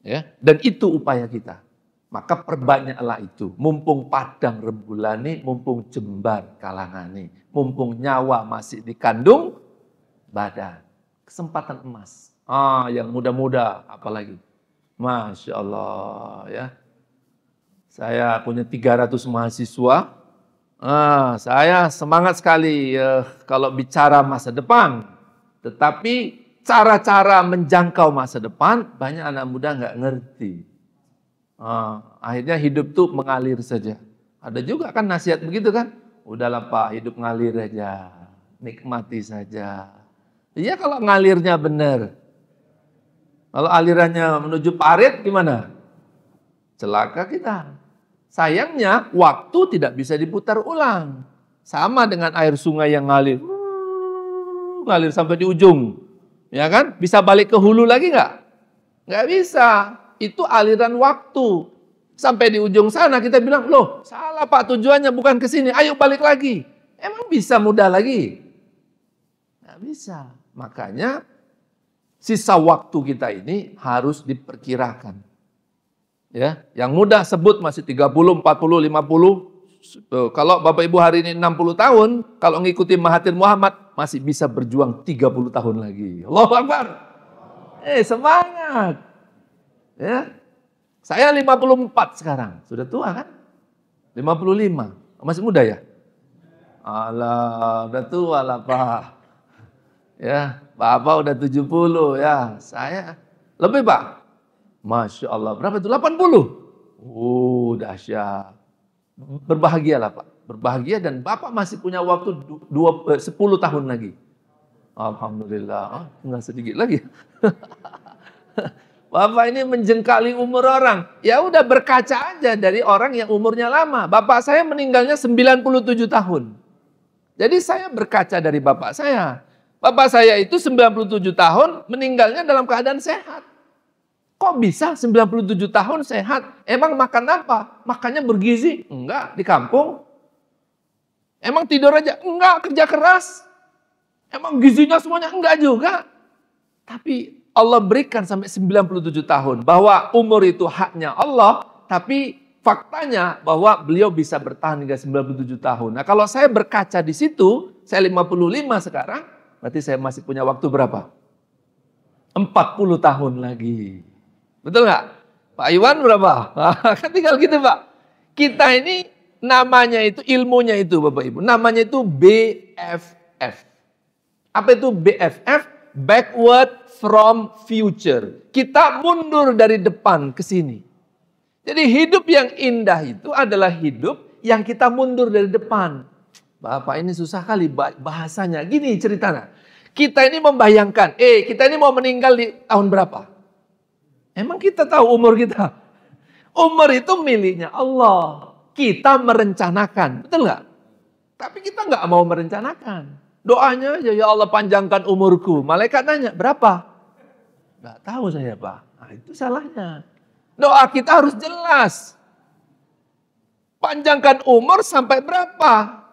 Speaker 2: Ya, dan itu upaya kita. Maka perbanyaklah itu. Mumpung padang rembulane, mumpung jembar kalangane, mumpung nyawa masih dikandung badan. Kesempatan emas. Yang muda-muda apalagi. Masya Allah ya. Saya punya 300 mahasiswa. Saya semangat sekali kalau bicara masa depan. Tetapi cara-cara menjangkau masa depan banyak anak muda nggak ngerti. Akhirnya hidup tuh mengalir saja. Ada juga kan nasihat begitu kan? Udahlah Pak, hidup ngalir aja. Nikmati saja. Iya kalau ngalirnya benar. Kalau alirannya menuju parit gimana? Celaka kita. Sayangnya waktu tidak bisa diputar ulang. Sama dengan air sungai yang ngalir. Ngalir sampai di ujung. Ya kan? Bisa balik ke hulu lagi nggak? Nggak bisa. Itu aliran waktu. Sampai di ujung sana kita bilang, loh salah Pak, tujuannya bukan ke sini, ayo balik lagi. Emang bisa mudah lagi? Nggak bisa. Makanya sisa waktu kita ini harus diperkirakan. Ya, yang mudah sebut masih 30, 40, 50. Kalau Bapak Ibu hari ini 60 tahun, kalau ngikuti Mahathir Muhammad masih bisa berjuang 30 tahun lagi. Allahu Akbar. Semangat. Ya. Saya 54 sekarang. Sudah tua kan? 55. Masih muda ya? Alah, udah tua lah Pak. Ya, Bapak udah 70 ya. Saya lebih Pak. Masya Allah. Berapa itu? 80. Dahsyat. Berbahagialah Pak. Berbahagia dan Bapak masih punya waktu 10 tahun lagi. Alhamdulillah. Tinggal sedikit lagi. Bapak ini menjengkali umur orang. Ya udah berkaca aja dari orang yang umurnya lama. Bapak saya meninggalnya 97 tahun. Jadi saya berkaca dari bapak saya. Bapak saya itu 97 tahun meninggalnya dalam keadaan sehat. Kok bisa 97 tahun sehat? Emang makan apa? Makannya bergizi? Enggak, di kampung. Emang tidur aja? Enggak, kerja keras. Emang gizinya semuanya? Enggak juga. Tapi Allah berikan sampai 97 tahun. Bahwa umur itu haknya Allah. Tapi faktanya bahwa beliau bisa bertahan hingga 97 tahun. Nah kalau saya berkaca di situ, saya 55 sekarang. Berarti saya masih punya waktu berapa? 40 tahun lagi. Betul nggak? Pak Iwan berapa? Kan tinggal gitu Pak. Kita ini namanya itu, ilmunya itu Bapak Ibu. Namanya itu BFF. Apa itu BFF? Backward from future. Kita mundur dari depan ke sini. Jadi hidup yang indah itu adalah hidup yang kita mundur dari depan. Bapak ini susah kali bahasanya. Gini ceritanya. Kita ini membayangkan, kita ini mau meninggal di tahun berapa? Emang kita tahu umur kita? Umur itu miliknya Allah. Kita merencanakan, betul nggak? Tapi kita nggak mau merencanakan. Doanya aja, ya Allah panjangkan umurku. Malaikat nanya, berapa? Nggak tahu saya Pak. Nah, itu salahnya. Doa kita harus jelas. Panjangkan umur sampai berapa?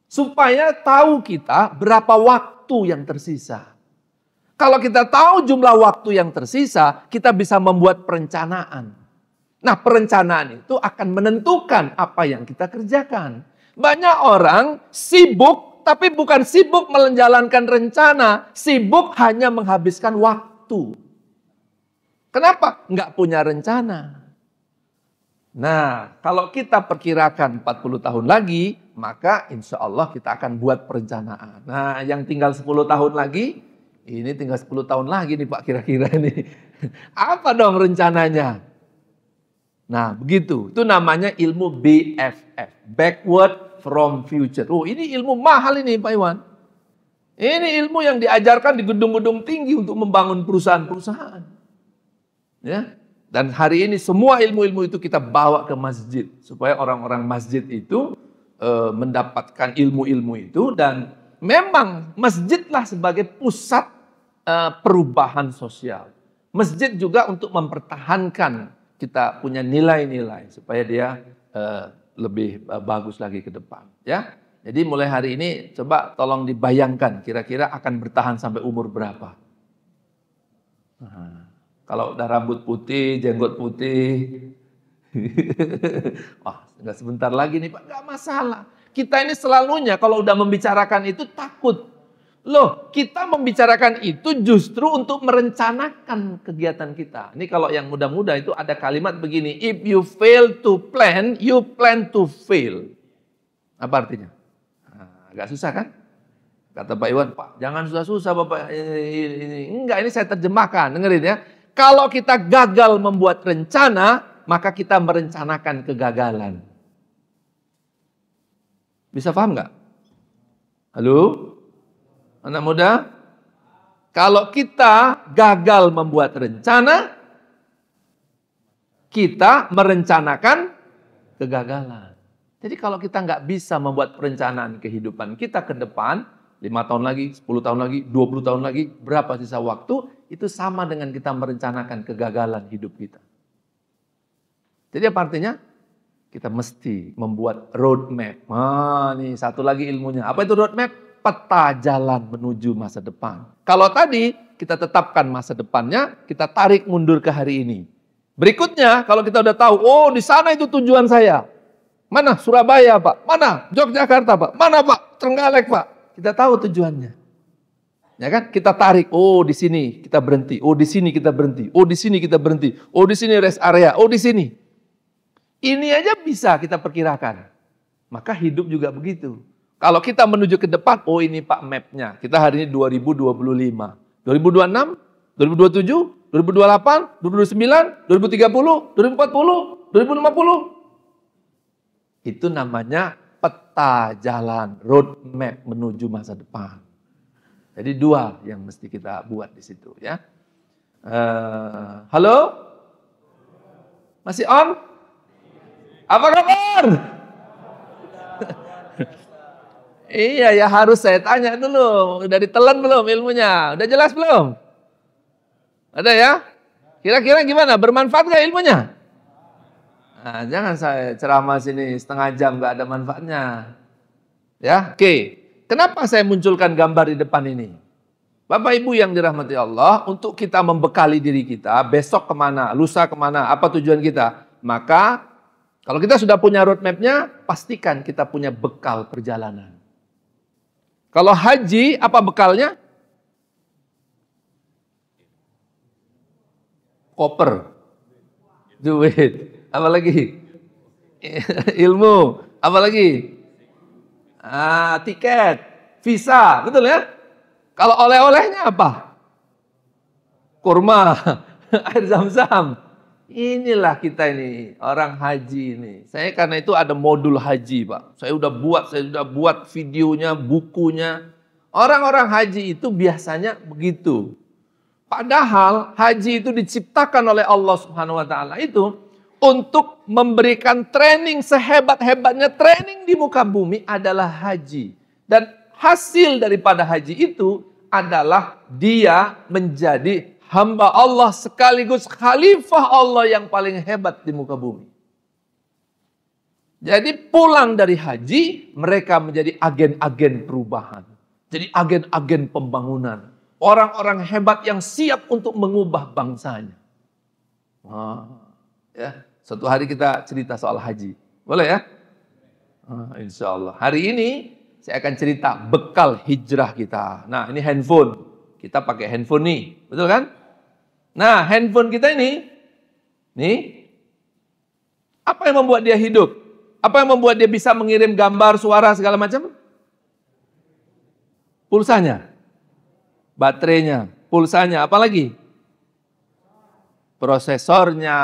Speaker 2: Supaya tahu kita berapa waktu yang tersisa. Kalau kita tahu jumlah waktu yang tersisa, kita bisa membuat perencanaan. Nah, perencanaan itu akan menentukan apa yang kita kerjakan. Banyak orang sibuk, tapi bukan sibuk menjalankan rencana. Sibuk hanya menghabiskan waktu. Kenapa? Nggak punya rencana. Nah, kalau kita perkirakan 40 tahun lagi, maka insya Allah kita akan buat perencanaan. Nah, yang tinggal 10 tahun lagi, ini tinggal 10 tahun lagi nih Pak kira-kira nih. Apa dong rencananya? Nah, begitu. Itu namanya ilmu BFF. Backward from future. Oh, ini ilmu mahal ini Pak Iwan. Ini ilmu yang diajarkan di gedung-gedung tinggi untuk membangun perusahaan-perusahaan. Ya, dan hari ini semua ilmu-ilmu itu kita bawa ke masjid supaya orang-orang masjid itu mendapatkan ilmu-ilmu itu, dan memang masjidlah sebagai pusat perubahan sosial. Masjid juga untuk mempertahankan kita punya nilai-nilai supaya dia lebih bagus lagi ke depan. Ya, jadi mulai hari ini coba tolong dibayangkan kira-kira akan bertahan sampai umur berapa. Nah, kalau udah rambut putih, jenggot putih, wah nggak sebentar lagi nih Pak, nggak masalah. Kita ini selalunya kalau udah membicarakan itu takut. Loh, kita membicarakan itu justru untuk merencanakan kegiatan kita. Ini kalau yang muda-muda itu ada kalimat begini, if you fail to plan, you plan to fail. Apa artinya? Nah, agak susah kan? Kata Pak Iwan, Pak jangan susah-susah Bapak. Enggak, ini saya terjemahkan, dengerin ya. Kalau kita gagal membuat rencana, maka kita merencanakan kegagalan. Bisa paham nggak? Halo? Anak muda? Kalau kita gagal membuat rencana, kita merencanakan kegagalan. Jadi kalau kita nggak bisa membuat perencanaan kehidupan kita ke depan, 5 tahun lagi, 10 tahun lagi, 20 tahun lagi, berapa sisa waktu, itu sama dengan kita merencanakan kegagalan hidup kita. Jadi apa artinya? Kita mesti membuat roadmap. Nah, nih satu lagi ilmunya. Apa itu roadmap? Peta jalan menuju masa depan. Kalau tadi kita tetapkan masa depannya, kita tarik mundur ke hari ini. Berikutnya, kalau kita udah tahu, oh di sana itu tujuan saya. Mana? Surabaya Pak. Mana? Yogyakarta Pak. Mana Pak? Trenggalek Pak. Kita tahu tujuannya. Ya kan? Kita tarik, oh di sini kita berhenti, oh di sini kita berhenti, oh di sini kita berhenti, oh di sini rest area, oh di sini. Ini aja bisa kita perkirakan. Maka hidup juga begitu. Kalau kita menuju ke depan, oh ini Pak mapnya. Kita hari ini 2025. 2026, 2027, 2028, 2029, 2030, 2040, 2050. Itu namanya peta jalan, roadmap menuju masa depan. Jadi 2 yang mesti kita buat di situ ya. Halo? Masih on? Apa kabar? Iya ya, harus saya tanya dulu. Udah ditelan belum ilmunya? Udah jelas belum? Ada ya? Kira-kira gimana? Bermanfaat gak ilmunya? Nah, jangan saya ceramah sini setengah jam gak ada manfaatnya. Ya, oke. Kenapa saya munculkan gambar di depan ini? Bapak Ibu yang dirahmati Allah, untuk kita membekali diri kita, besok kemana, lusa kemana, apa tujuan kita? Maka, kalau kita sudah punya roadmap-nya, pastikan kita punya bekal perjalanan. Kalau haji, apa bekalnya? Koper, duit, apa lagi? Ilmu, apa lagi? Tiket, visa, betul ya? Kalau oleh-olehnya apa? Kurma, air zam-zam. Inilah kita ini, orang haji ini. Saya karena itu ada modul haji, Pak. Saya sudah buat videonya, bukunya. Orang-orang haji itu biasanya begitu. Padahal haji itu diciptakan oleh Allah Subhanahu wa taala itu untuk memberikan training sehebat-hebatnya. Training di muka bumi adalah haji. Dan hasil daripada haji itu adalah dia menjadi hamba Allah sekaligus khalifah Allah yang paling hebat di muka bumi. Jadi pulang dari haji, mereka menjadi agen-agen perubahan. Jadi agen-agen pembangunan. Orang-orang hebat yang siap untuk mengubah bangsanya. Ya, suatu hari kita cerita soal haji. Boleh ya? Insya Allah. Hari ini saya akan cerita bekal hijrah kita. Nah, ini handphone. Kita pakai handphone nih. Betul kan? Nah, handphone kita ini, nih, apa yang membuat dia hidup? Apa yang membuat dia bisa mengirim gambar, suara, segala macam? Pulsanya, baterainya, pulsanya, apa lagi? Prosesornya.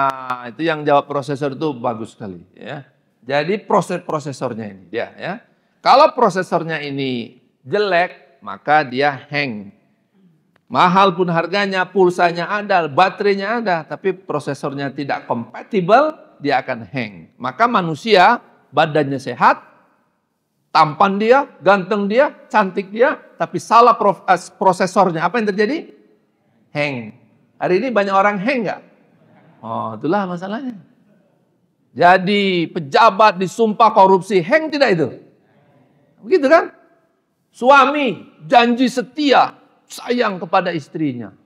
Speaker 2: Itu yang jawab prosesor itu bagus sekali. Ya. Jadi prosesornya ini dia. Ya. Kalau prosesornya ini jelek, maka dia hang. Mahal pun harganya, pulsanya ada, baterainya ada, tapi prosesornya tidak kompatibel, dia akan hang. Maka manusia, badannya sehat, tampan dia, ganteng dia, cantik dia, tapi salah prosesornya. Apa yang terjadi? Hang. Hari ini banyak orang hang nggak? Oh, itulah masalahnya. Jadi pejabat disumpah korupsi, hang tidak itu? Begitu kan? Suami janji setia, sayang kepada istrinya,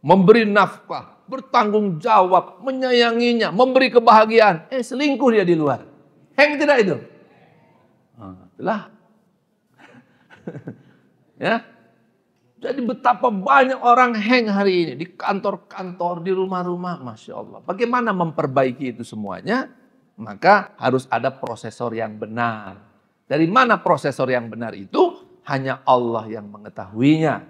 Speaker 2: memberi nafkah, bertanggung jawab, menyayanginya, memberi kebahagiaan. Selingkuh dia di luar. Hang tidak itu? Itulah. Ya. Jadi betapa banyak orang hang hari ini di kantor-kantor, di rumah-rumah, Masya Allah. Bagaimana memperbaiki itu semuanya? Maka harus ada prosesor yang benar. Dari mana prosesor yang benar itu? Hanya Allah yang mengetahuinya.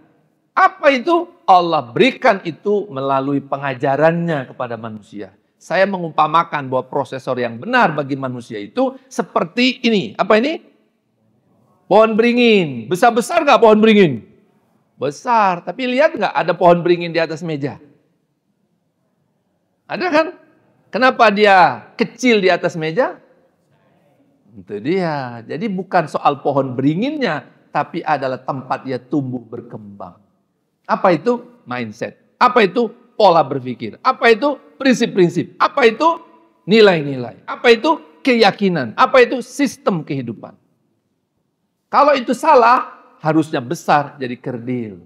Speaker 2: Apa itu? Allah berikan itu melalui pengajarannya kepada manusia. Saya mengumpamakan bahwa prosesor yang benar bagi manusia itu seperti ini. Apa ini? Pohon beringin. Besar-besar nggak pohon beringin? Besar. Tapi lihat nggak ada pohon beringin di atas meja? Ada kan? Kenapa dia kecil di atas meja? Itu dia. Jadi bukan soal pohon beringinnya, tapi adalah tempat dia tumbuh berkembang. Apa itu? Mindset. Apa itu? Pola berpikir. Apa itu? Prinsip-prinsip. Apa itu? Nilai-nilai. Apa itu? Keyakinan. Apa itu? Sistem kehidupan. Kalau itu salah, harusnya besar jadi kerdil.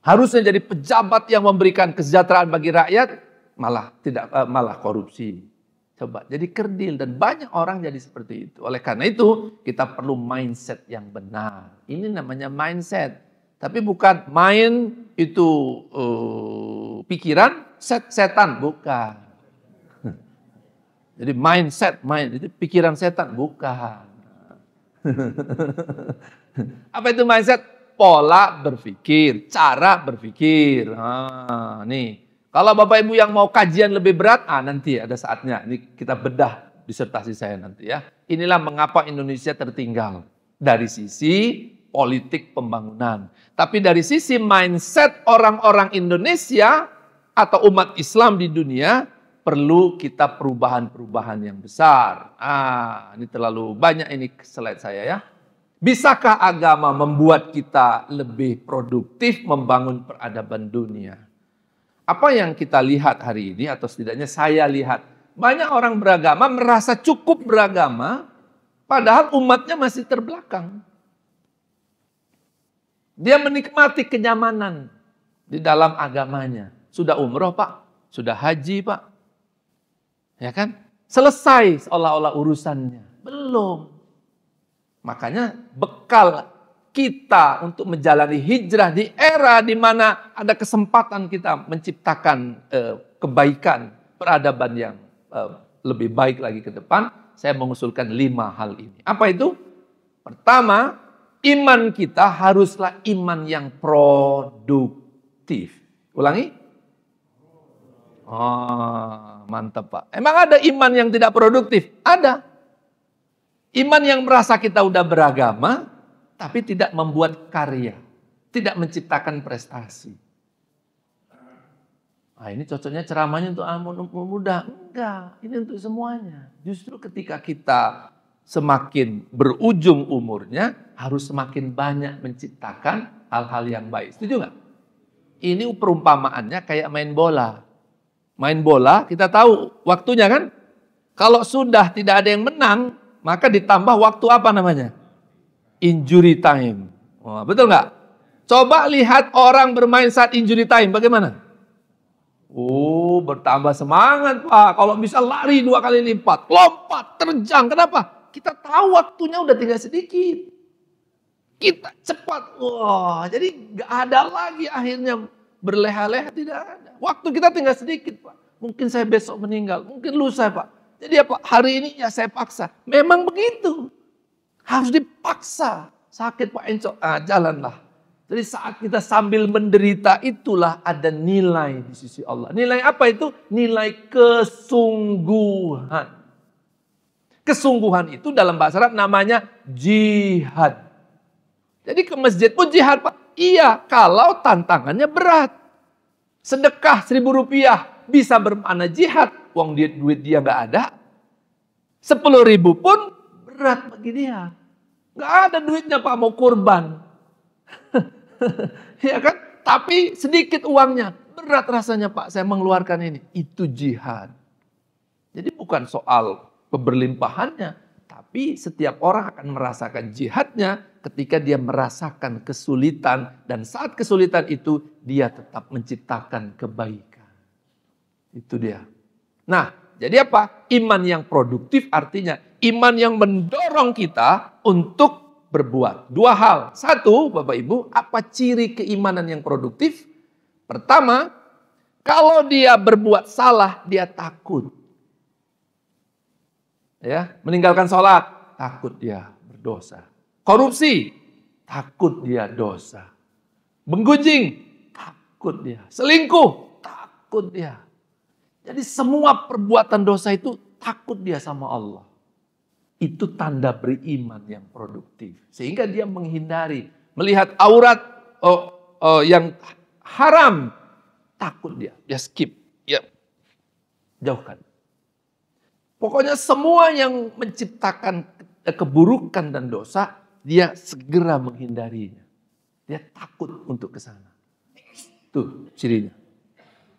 Speaker 2: Harusnya jadi pejabat yang memberikan kesejahteraan bagi rakyat, malah korupsi. Coba jadi kerdil, dan banyak orang jadi seperti itu. Oleh karena itu kita perlu mindset yang benar. Ini namanya mindset. Tapi bukan main itu pikiran, setan, bukan. Jadi mindset, itu pikiran setan, bukan. Apa itu mindset? Pola berpikir, cara berpikir. Nih. Kalau Bapak Ibu yang mau kajian lebih berat, nanti ada saatnya. Ini kita bedah disertasi saya nanti ya. Inilah mengapa Indonesia tertinggal. Dari sisi politik pembangunan. Tapi dari sisi mindset orang-orang Indonesia atau umat Islam di dunia, perlu kita perubahan-perubahan yang besar. Ini terlalu banyak ini slide saya ya. Bisakah agama membuat kita lebih produktif membangun peradaban dunia? Apa yang kita lihat hari ini, atau setidaknya saya lihat, banyak orang beragama merasa cukup beragama, padahal umatnya masih terbelakang. Dia menikmati kenyamanan di dalam agamanya. Sudah umroh Pak, sudah haji Pak. Ya kan? Selesai seolah-olah urusannya. Belum. Makanya bekal kita untuk menjalani hijrah di era di mana ada kesempatan kita menciptakan kebaikan, peradaban yang lebih baik lagi ke depan, saya mengusulkan 5 hal ini. Apa itu? Pertama, iman kita haruslah iman yang produktif. Ulangi. Oh, mantap Pak. Emang ada iman yang tidak produktif? Ada. Iman yang merasa kita udah beragama, tapi tidak membuat karya. Tidak menciptakan prestasi. Ini cocoknya ceramahnya untuk anak muda. Enggak, ini untuk semuanya. Justru ketika kita semakin berujung umurnya, harus semakin banyak menciptakan hal-hal yang baik. Setuju nggak? Ini perumpamaannya kayak main bola. Main bola, kita tahu waktunya kan? Kalau sudah tidak ada yang menang, maka ditambah waktu apa namanya? Injury time. Betul nggak? Coba lihat orang bermain saat injury time, bagaimana? Bertambah semangat Pak. Kalau bisa lari 2 kali lipat, lompat, terjang. Kenapa? Kita tahu waktunya udah tinggal sedikit. Kita cepat. Jadi nggak ada lagi akhirnya berleha-leha, tidak ada. Waktu kita tinggal sedikit Pak. Mungkin saya besok meninggal, mungkin lusa Pak. Jadi apa? Hari ini ya saya paksa. Memang begitu. Harus dipaksa. Sakit Pak Enco, jalanlah. Jadi saat kita sambil menderita, itulah ada nilai di sisi Allah. Nilai apa itu? Nilai kesungguhan. Kesungguhan itu dalam bahasa Arab namanya jihad. Jadi ke masjid pun jihad Pak. Iya, kalau tantangannya berat. Sedekah 1.000 rupiah bisa bermakna jihad. Uang duit dia nggak ada. 10.000 pun berat bagi dia. Nggak ada duitnya Pak, mau kurban. Ya kan? Tapi sedikit uangnya. Berat rasanya Pak, saya mengeluarkan ini. Itu jihad. Jadi bukan soal keberlimpahannya. Tapi setiap orang akan merasakan jihadnya ketika dia merasakan kesulitan. Dan saat kesulitan itu, dia tetap menciptakan kebaikan. Itu dia. Nah, jadi apa? Iman yang produktif artinya iman yang mendorong kita untuk berbuat. 2 hal. 1, Bapak Ibu, apa ciri keimanan yang produktif? Pertama, kalau dia berbuat salah, dia takut. Ya, meninggalkan sholat, takut dia berdosa. Korupsi, takut dia dosa. Menggunjing, takut dia. Selingkuh, takut dia. Jadi semua perbuatan dosa itu takut dia sama Allah. Itu tanda beriman yang produktif. Sehingga dia menghindari. Melihat aurat yang haram. Takut dia. Dia skip. Ya, jauhkan. Pokoknya semua yang menciptakan keburukan dan dosa, dia segera menghindarinya. Dia takut untuk ke sana. Tuh cirinya.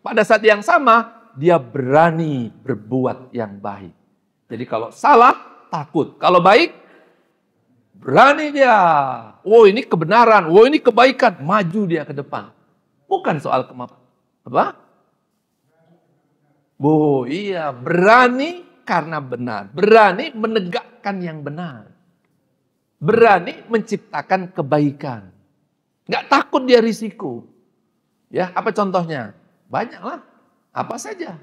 Speaker 2: Pada saat yang sama, dia berani berbuat yang baik. Jadi kalau salah, takut. Kalau baik, berani dia. Ini kebenaran. Ini kebaikan. Maju dia ke depan. Bukan soal kemampuan. Apa? Iya. Berani karena benar. Berani menegakkan yang benar. Berani menciptakan kebaikan. Nggak takut dia risiko. Ya, apa contohnya? Banyaklah. Apa saja.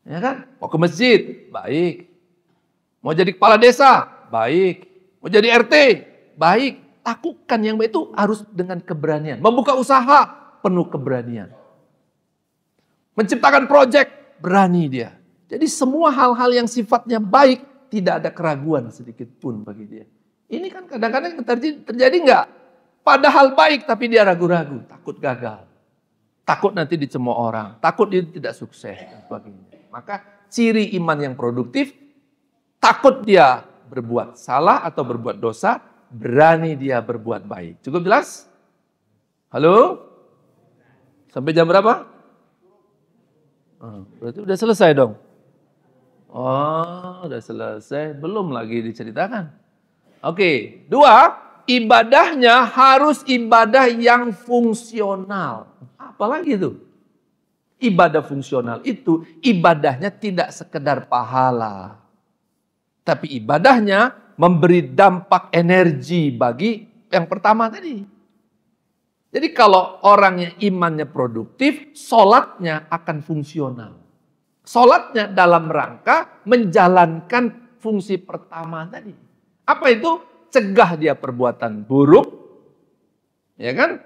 Speaker 2: Ya kan? Mau ke masjid, baik. Mau jadi kepala desa, baik. Mau jadi RT, baik. Lakukan yang baik itu harus dengan keberanian. Membuka usaha, penuh keberanian. Menciptakan proyek, berani dia. Jadi semua hal-hal yang sifatnya baik, tidak ada keraguan sedikit pun bagi dia. Ini kan kadang-kadang terjadi nggak? Padahal baik tapi dia ragu-ragu, takut gagal. Takut nanti dicemooh orang, takut dia tidak sukses dan sebagainya. Maka ciri iman yang produktif, takut dia berbuat salah atau berbuat dosa, berani dia berbuat baik. Cukup jelas? Halo? Sampai jam berapa? Berarti udah selesai dong? Oh, udah selesai. Belum lagi diceritakan. Oke, 2, ibadahnya harus ibadah yang fungsional. Apalagi itu? Ibadah fungsional itu ibadahnya tidak sekedar pahala. Tapi ibadahnya memberi dampak energi bagi yang pertama tadi. Jadi kalau orangnya imannya produktif, sholatnya akan fungsional. Sholatnya dalam rangka menjalankan fungsi pertama tadi. Apa itu? Cegah dia perbuatan buruk. Ya kan?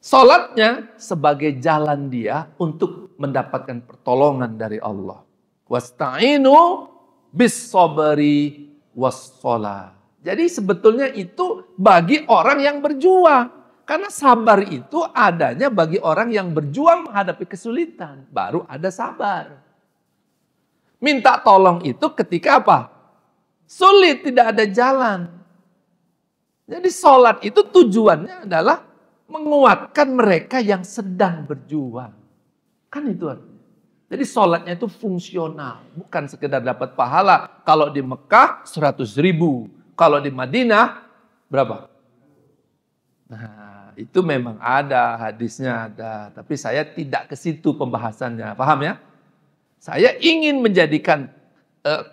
Speaker 2: Sholatnya sebagai jalan dia untuk mendapatkan pertolongan dari Allah. Wasta'inu bis sabri was sholat. Jadi sebetulnya itu bagi orang yang berjuang. Karena sabar itu adanya bagi orang yang berjuang menghadapi kesulitan. Baru ada sabar. Minta tolong itu ketika apa? Sulit, tidak ada jalan. Jadi sholat itu tujuannya adalah menguatkan mereka yang sedang berjuang. Kan itu artinya. Jadi sholatnya itu fungsional. Bukan sekedar dapat pahala. Kalau di Mekah 100.000. Kalau di Madinah berapa? Nah, itu memang ada, hadisnya ada. Tapi saya tidak ke situ pembahasannya. Paham ya? Saya ingin menjadikan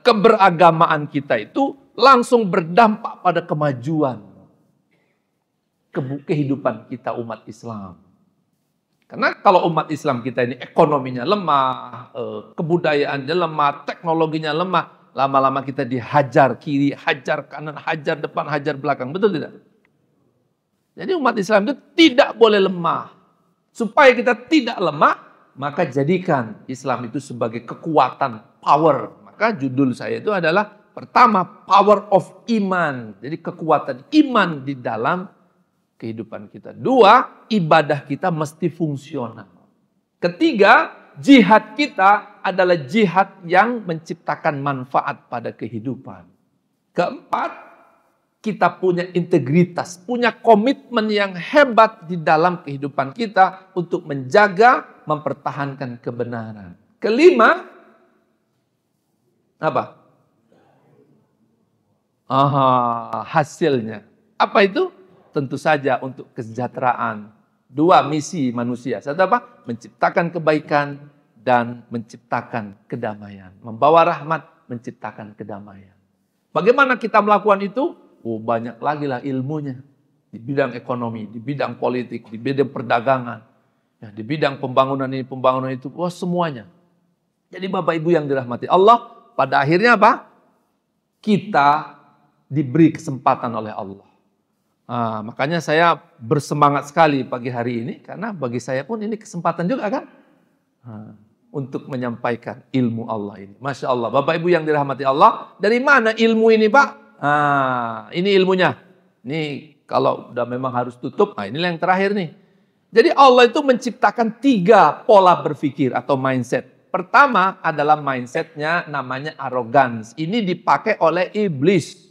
Speaker 2: keberagamaan kita itu langsung berdampak pada kemajuan kehidupan kita umat Islam. Karena kalau umat Islam kita ini ekonominya lemah, kebudayaannya lemah, teknologinya lemah, lama-lama kita dihajar kiri, hajar kanan, hajar depan, hajar belakang. Betul tidak? Jadi umat Islam itu tidak boleh lemah. Supaya kita tidak lemah, maka jadikan Islam itu sebagai kekuatan, power. Maka judul saya itu adalah pertama, power of iman. Jadi kekuatan iman di dalam kehidupan kita. 2, ibadah kita mesti fungsional. Ketiga, jihad kita adalah jihad yang menciptakan manfaat pada kehidupan. Keempat, kita punya integritas, punya komitmen yang hebat di dalam kehidupan kita untuk menjaga, mempertahankan kebenaran. Kelima, apa? Hasilnya. Apa itu? Tentu saja untuk kesejahteraan. 2, misi manusia. Satu apa? Menciptakan kebaikan dan menciptakan kedamaian. Membawa rahmat, menciptakan kedamaian. Bagaimana kita melakukan itu? Banyak lagi lah ilmunya. Di bidang ekonomi, di bidang politik, di bidang perdagangan. Ya, di bidang pembangunan ini, pembangunan itu. Semuanya. Jadi Bapak Ibu yang dirahmati Allah, pada akhirnya apa? Kita diberi kesempatan oleh Allah. Makanya saya bersemangat sekali pagi hari ini. Karena bagi saya pun ini kesempatan juga kan. Untuk menyampaikan ilmu Allah ini. Masya Allah. Bapak Ibu yang dirahmati Allah. Dari mana ilmu ini Pak? Ini ilmunya. Ini kalau udah memang harus tutup. Ini yang terakhir nih. Jadi Allah itu menciptakan 3 pola berpikir atau mindset. Pertama adalah mindsetnya namanya arrogance. Ini dipakai oleh iblis.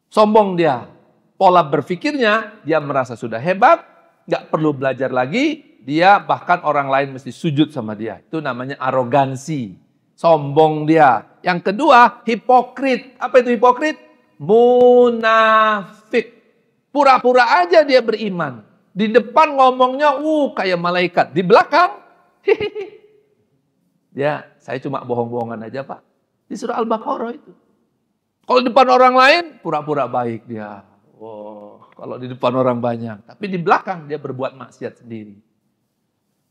Speaker 2: Sombong dia. Pola berpikirnya, dia merasa sudah hebat, gak perlu belajar lagi. Dia bahkan orang lain mesti sujud sama dia. Itu namanya arogansi. Sombong dia. Yang kedua, hipokrit. Apa itu hipokrit? Munafik. Pura-pura aja dia beriman. Di depan ngomongnya, kayak malaikat. Di belakang, ya, saya cuma bohong-bohongan aja Pak. Di surah Al-Baqarah itu. Kalau di depan orang lain, pura-pura baik dia. Kalau di depan orang banyak. Tapi di belakang dia berbuat maksiat sendiri.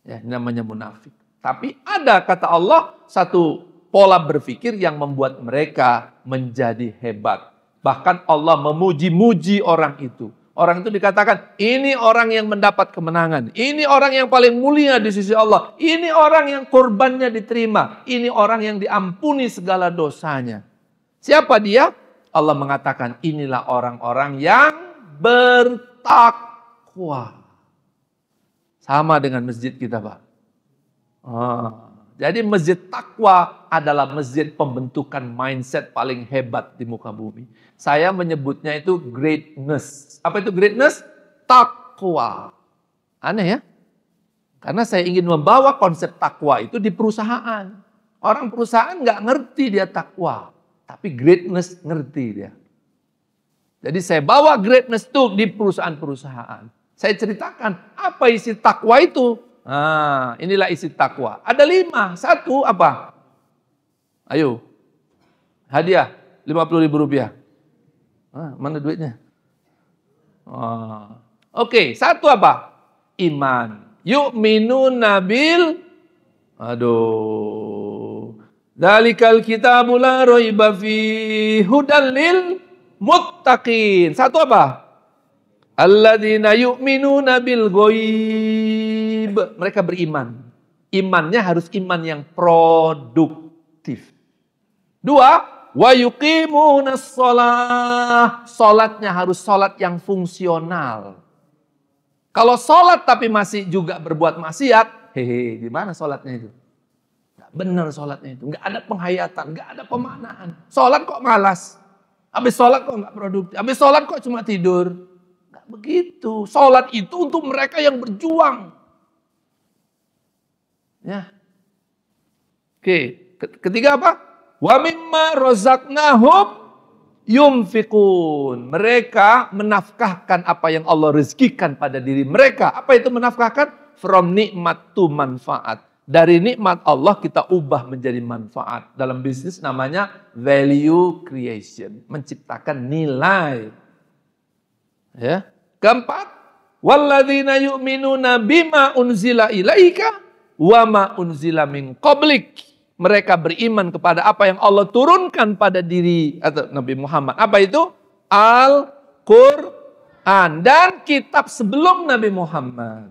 Speaker 2: Ya, ini namanya munafik. Tapi ada kata Allah satu pola berpikir yang membuat mereka menjadi hebat. Bahkan Allah memuji-muji orang itu. Orang itu dikatakan, ini orang yang mendapat kemenangan. Ini orang yang paling mulia di sisi Allah. Ini orang yang korbannya diterima. Ini orang yang diampuni segala dosanya. Siapa dia? Allah mengatakan inilah orang-orang yang bertakwa. Sama dengan masjid kita, Pak. Jadi masjid takwa adalah masjid pembentukan mindset paling hebat di muka bumi. Saya menyebutnya itu greatness. Apa itu greatness? Takwa. Aneh ya? Karena saya ingin membawa konsep takwa itu di perusahaan. Orang perusahaan nggak ngerti dia takwa. Tapi greatness ngerti dia. Jadi saya bawa greatness itu di perusahaan-perusahaan. Saya ceritakan apa isi takwa itu. Nah, inilah isi takwa. Ada 5. 1 apa? Ayo. Hadiah 50.000 rupiah. Mana duitnya? Oke, 1 apa? Iman. Yu'minuna bil. Dzalikal kitabul la raiba fi hudal lil muttaqin. 1 apa? Alladzina yu'minuna bil ghaib. Mereka beriman. Imannya harus iman yang produktif. 2, wa yuqimunas shalah. Salatnya harus salat yang fungsional. Kalau salat tapi masih juga berbuat maksiat, gimana salatnya itu? Nggak benar salatnya itu. Nggak ada penghayatan, nggak ada pemaknaan. Salat kok malas. Habis salat kok nggak produktif. Habis salat kok cuma tidur. Nggak begitu. Salat itu untuk mereka yang berjuang. Ya. Oke, ketiga apa? Wa mimma razaqnahum yunfikun. Mereka menafkahkan apa yang Allah rezekikan pada diri mereka. Apa itu menafkahkan? From nikmat to manfaat. Dari nikmat Allah kita ubah menjadi manfaat. Dalam bisnis namanya value creation. Menciptakan nilai. Ya. Keempat, walladzina yu'minuna bima unzila ilaika wa ma unzila min qablik. Mereka beriman kepada apa yang Allah turunkan pada diri atau Nabi Muhammad. Apa itu? Al-Quran dan kitab sebelum Nabi Muhammad.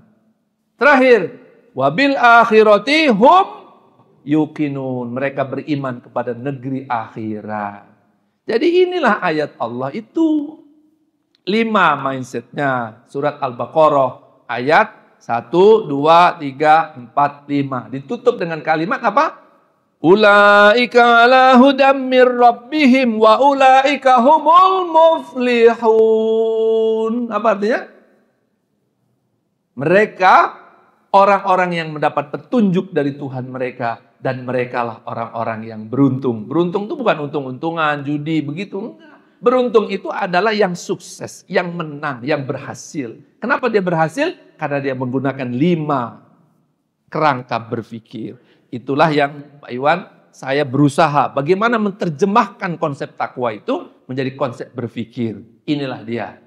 Speaker 2: Terakhir, wabil akhirati hum yuqinun. Mereka beriman kepada negeri akhirat. Jadi inilah ayat Allah itu 5 mindsetnya. Surat Al-Baqarah ayat 1, 2, 3, 4, 5. Ditutup dengan kalimat apa? Ulaika ala hudam mir rabbihim wa ulaika humul muflihun. Apa artinya? Mereka orang-orang yang mendapat petunjuk dari Tuhan mereka dan merekalah orang-orang yang beruntung. Beruntung itu bukan untung-untungan, judi, begitu. Enggak. Beruntung itu adalah yang sukses, yang menang, yang berhasil. Kenapa dia berhasil? Karena dia menggunakan 5 kerangka berpikir. Itulah yang Pak Iwan, saya berusaha bagaimana menerjemahkan konsep takwa itu menjadi konsep berpikir. Inilah dia.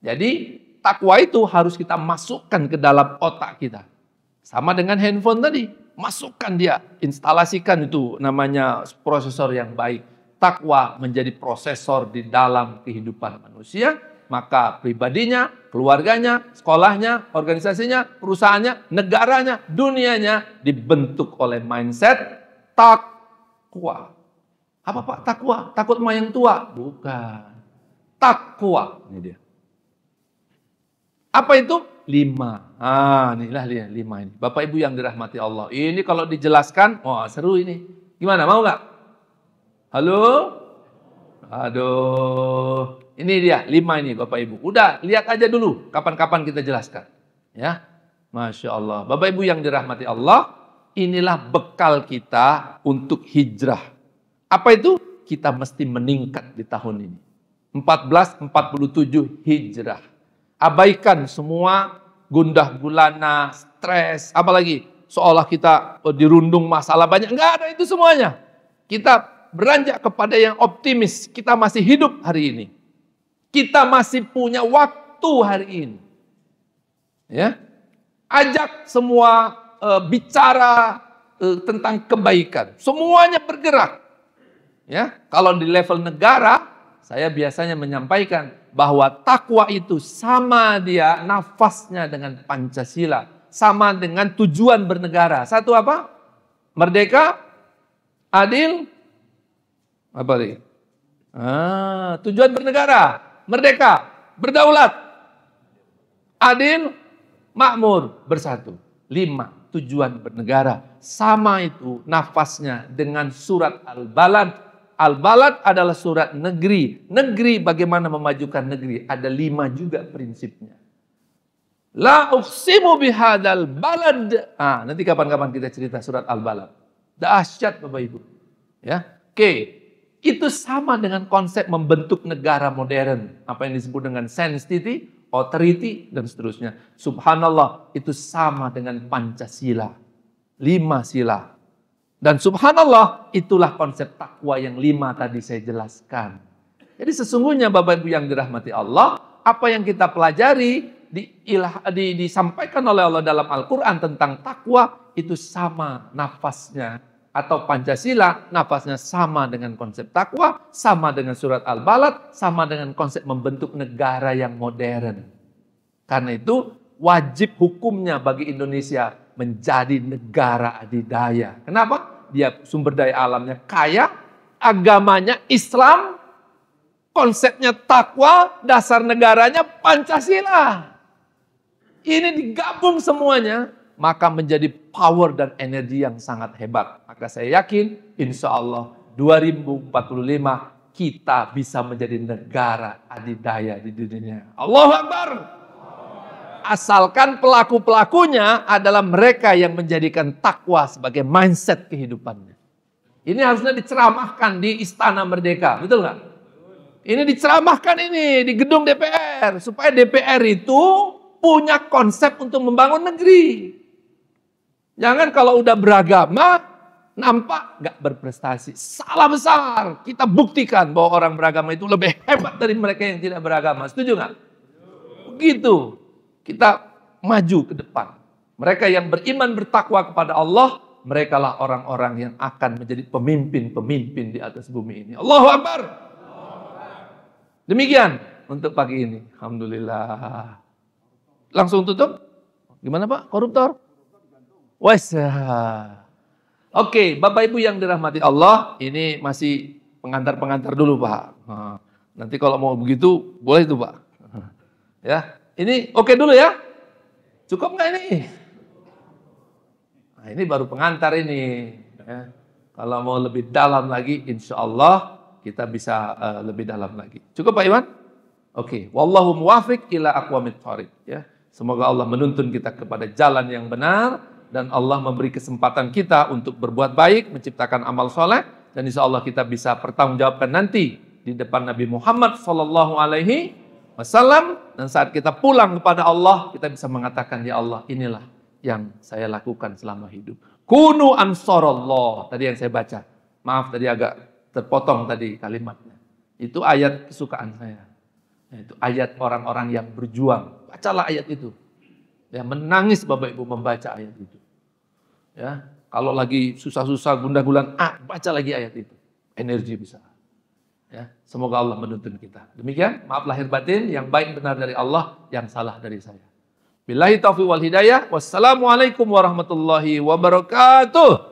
Speaker 2: Jadi takwa itu harus kita masukkan ke dalam otak kita. Sama dengan handphone tadi. Masukkan dia, instalasikan itu namanya prosesor yang baik. Takwa menjadi prosesor di dalam kehidupan manusia. Maka pribadinya, keluarganya, sekolahnya, organisasinya, perusahaannya, negaranya, dunianya dibentuk oleh mindset takwa. Apa Pak takwa? Takut sama yang tua? Bukan. Takwa. Ini dia. Apa itu? 5. Inilah dia 5 ini. Bapak Ibu yang dirahmati Allah. Ini kalau dijelaskan, wah seru ini. Gimana, mau nggak? Halo? Aduh. Ini dia 5 ini Bapak Ibu. Udah lihat aja dulu kapan-kapan kita jelaskan. Ya, Masya Allah. Bapak Ibu yang dirahmati Allah, inilah bekal kita untuk hijrah. Apa itu? Kita mesti meningkat di tahun ini. 1447 hijrah. Abaikan semua gundah gulana, stres, apalagi seolah kita dirundung masalah banyak. Enggak ada itu semuanya. Kita beranjak kepada yang optimis. Kita masih hidup hari ini. Kita masih punya waktu hari ini. Ya. Ajak semua bicara tentang kebaikan. Semuanya bergerak. Ya. Kalau di level negara, saya biasanya menyampaikan bahwa takwa itu sama dia nafasnya dengan Pancasila. Sama dengan tujuan bernegara. Satu apa? Merdeka, adil, apa lagi? Tujuan bernegara, merdeka, berdaulat, adil, makmur, bersatu. 5, tujuan bernegara. Sama itu nafasnya dengan surat Al-Balad. Al-Balad adalah surat negeri. Negeri, bagaimana memajukan negeri. Ada 5 juga prinsipnya. La uqsimu bihadzal balad. Nanti kapan-kapan kita cerita surat Al-Balad. Dahsyat Bapak Ibu. Ya. Oke. Itu sama dengan konsep membentuk negara modern. Apa yang disebut dengan sanctity, authority, dan seterusnya. Subhanallah, itu sama dengan Pancasila. 5 sila. Dan subhanallah, itulah konsep takwa yang 5 tadi saya jelaskan. Jadi sesungguhnya Bapak Ibu yang dirahmati Allah, apa yang kita pelajari, disampaikan oleh Allah dalam Al-Quran tentang takwa, itu sama nafasnya. Atau Pancasila, nafasnya sama dengan konsep takwa, sama dengan surat Al-Balad, sama dengan konsep membentuk negara yang modern. Karena itu wajib hukumnya bagi Indonesia menjadi negara adidaya. Kenapa? Dia sumber daya alamnya kaya, agamanya Islam, konsepnya takwa, dasar negaranya Pancasila. Ini digabung semuanya, maka menjadi power dan energi yang sangat hebat. Maka saya yakin, insya Allah 2045 kita bisa menjadi negara adidaya di dunia. Allahu Akbar. Asalkan pelaku-pelakunya adalah mereka yang menjadikan takwa sebagai mindset kehidupannya. Ini harusnya diceramahkan di Istana Merdeka, betul nggak? Ini diceramahkan ini di gedung DPR, supaya DPR itu punya konsep untuk membangun negeri. Jangan kalau udah beragama, nampak nggak berprestasi. Salah besar. Kita buktikan bahwa orang beragama itu lebih hebat dari mereka yang tidak beragama. Setuju nggak? Begitu. Kita maju ke depan. Mereka yang beriman bertakwa kepada Allah, merekalah orang-orang yang akan menjadi pemimpin-pemimpin di atas bumi ini. Allahu Akbar. Demikian untuk pagi ini. Alhamdulillah. Langsung tutup? Gimana Pak? Koruptor? Wes. Oke, Bapak Ibu yang dirahmati Allah, ini masih pengantar-pengantar dulu Pak. Nanti kalau mau begitu, boleh itu Pak. Ya, ini oke dulu ya? Cukup nggak ini? Nah, ini baru pengantar ini. Ya. Kalau mau lebih dalam lagi, insya Allah kita bisa lebih dalam lagi. Cukup Pak Iwan? Oke, wallahu muwafiq ila aqwamit thoriq. Ya. Semoga Allah menuntun kita kepada jalan yang benar dan Allah memberi kesempatan kita untuk berbuat baik, menciptakan amal soleh, dan insya Allah kita bisa pertanggungjawabkan nanti di depan Nabi Muhammad SAW. Dan saat kita pulang kepada Allah, kita bisa mengatakan, ya Allah, inilah yang saya lakukan selama hidup. Kunu ansarallah, tadi yang saya baca. Maaf tadi agak terpotong tadi kalimatnya. Itu ayat kesukaan saya. Itu ayat orang-orang yang berjuang. Bacalah ayat itu. Ya, menangis Bapak Ibu membaca ayat itu. Ya, kalau lagi susah-susah gundah gulana, baca lagi ayat itu. Energi bisa. Ya, semoga Allah menuntun kita. Demikian, maaf lahir batin, yang baik benar dari Allah, yang salah dari saya. Billahi taufiq wal hidayah. Wassalamualaikum warahmatullahi wabarakatuh.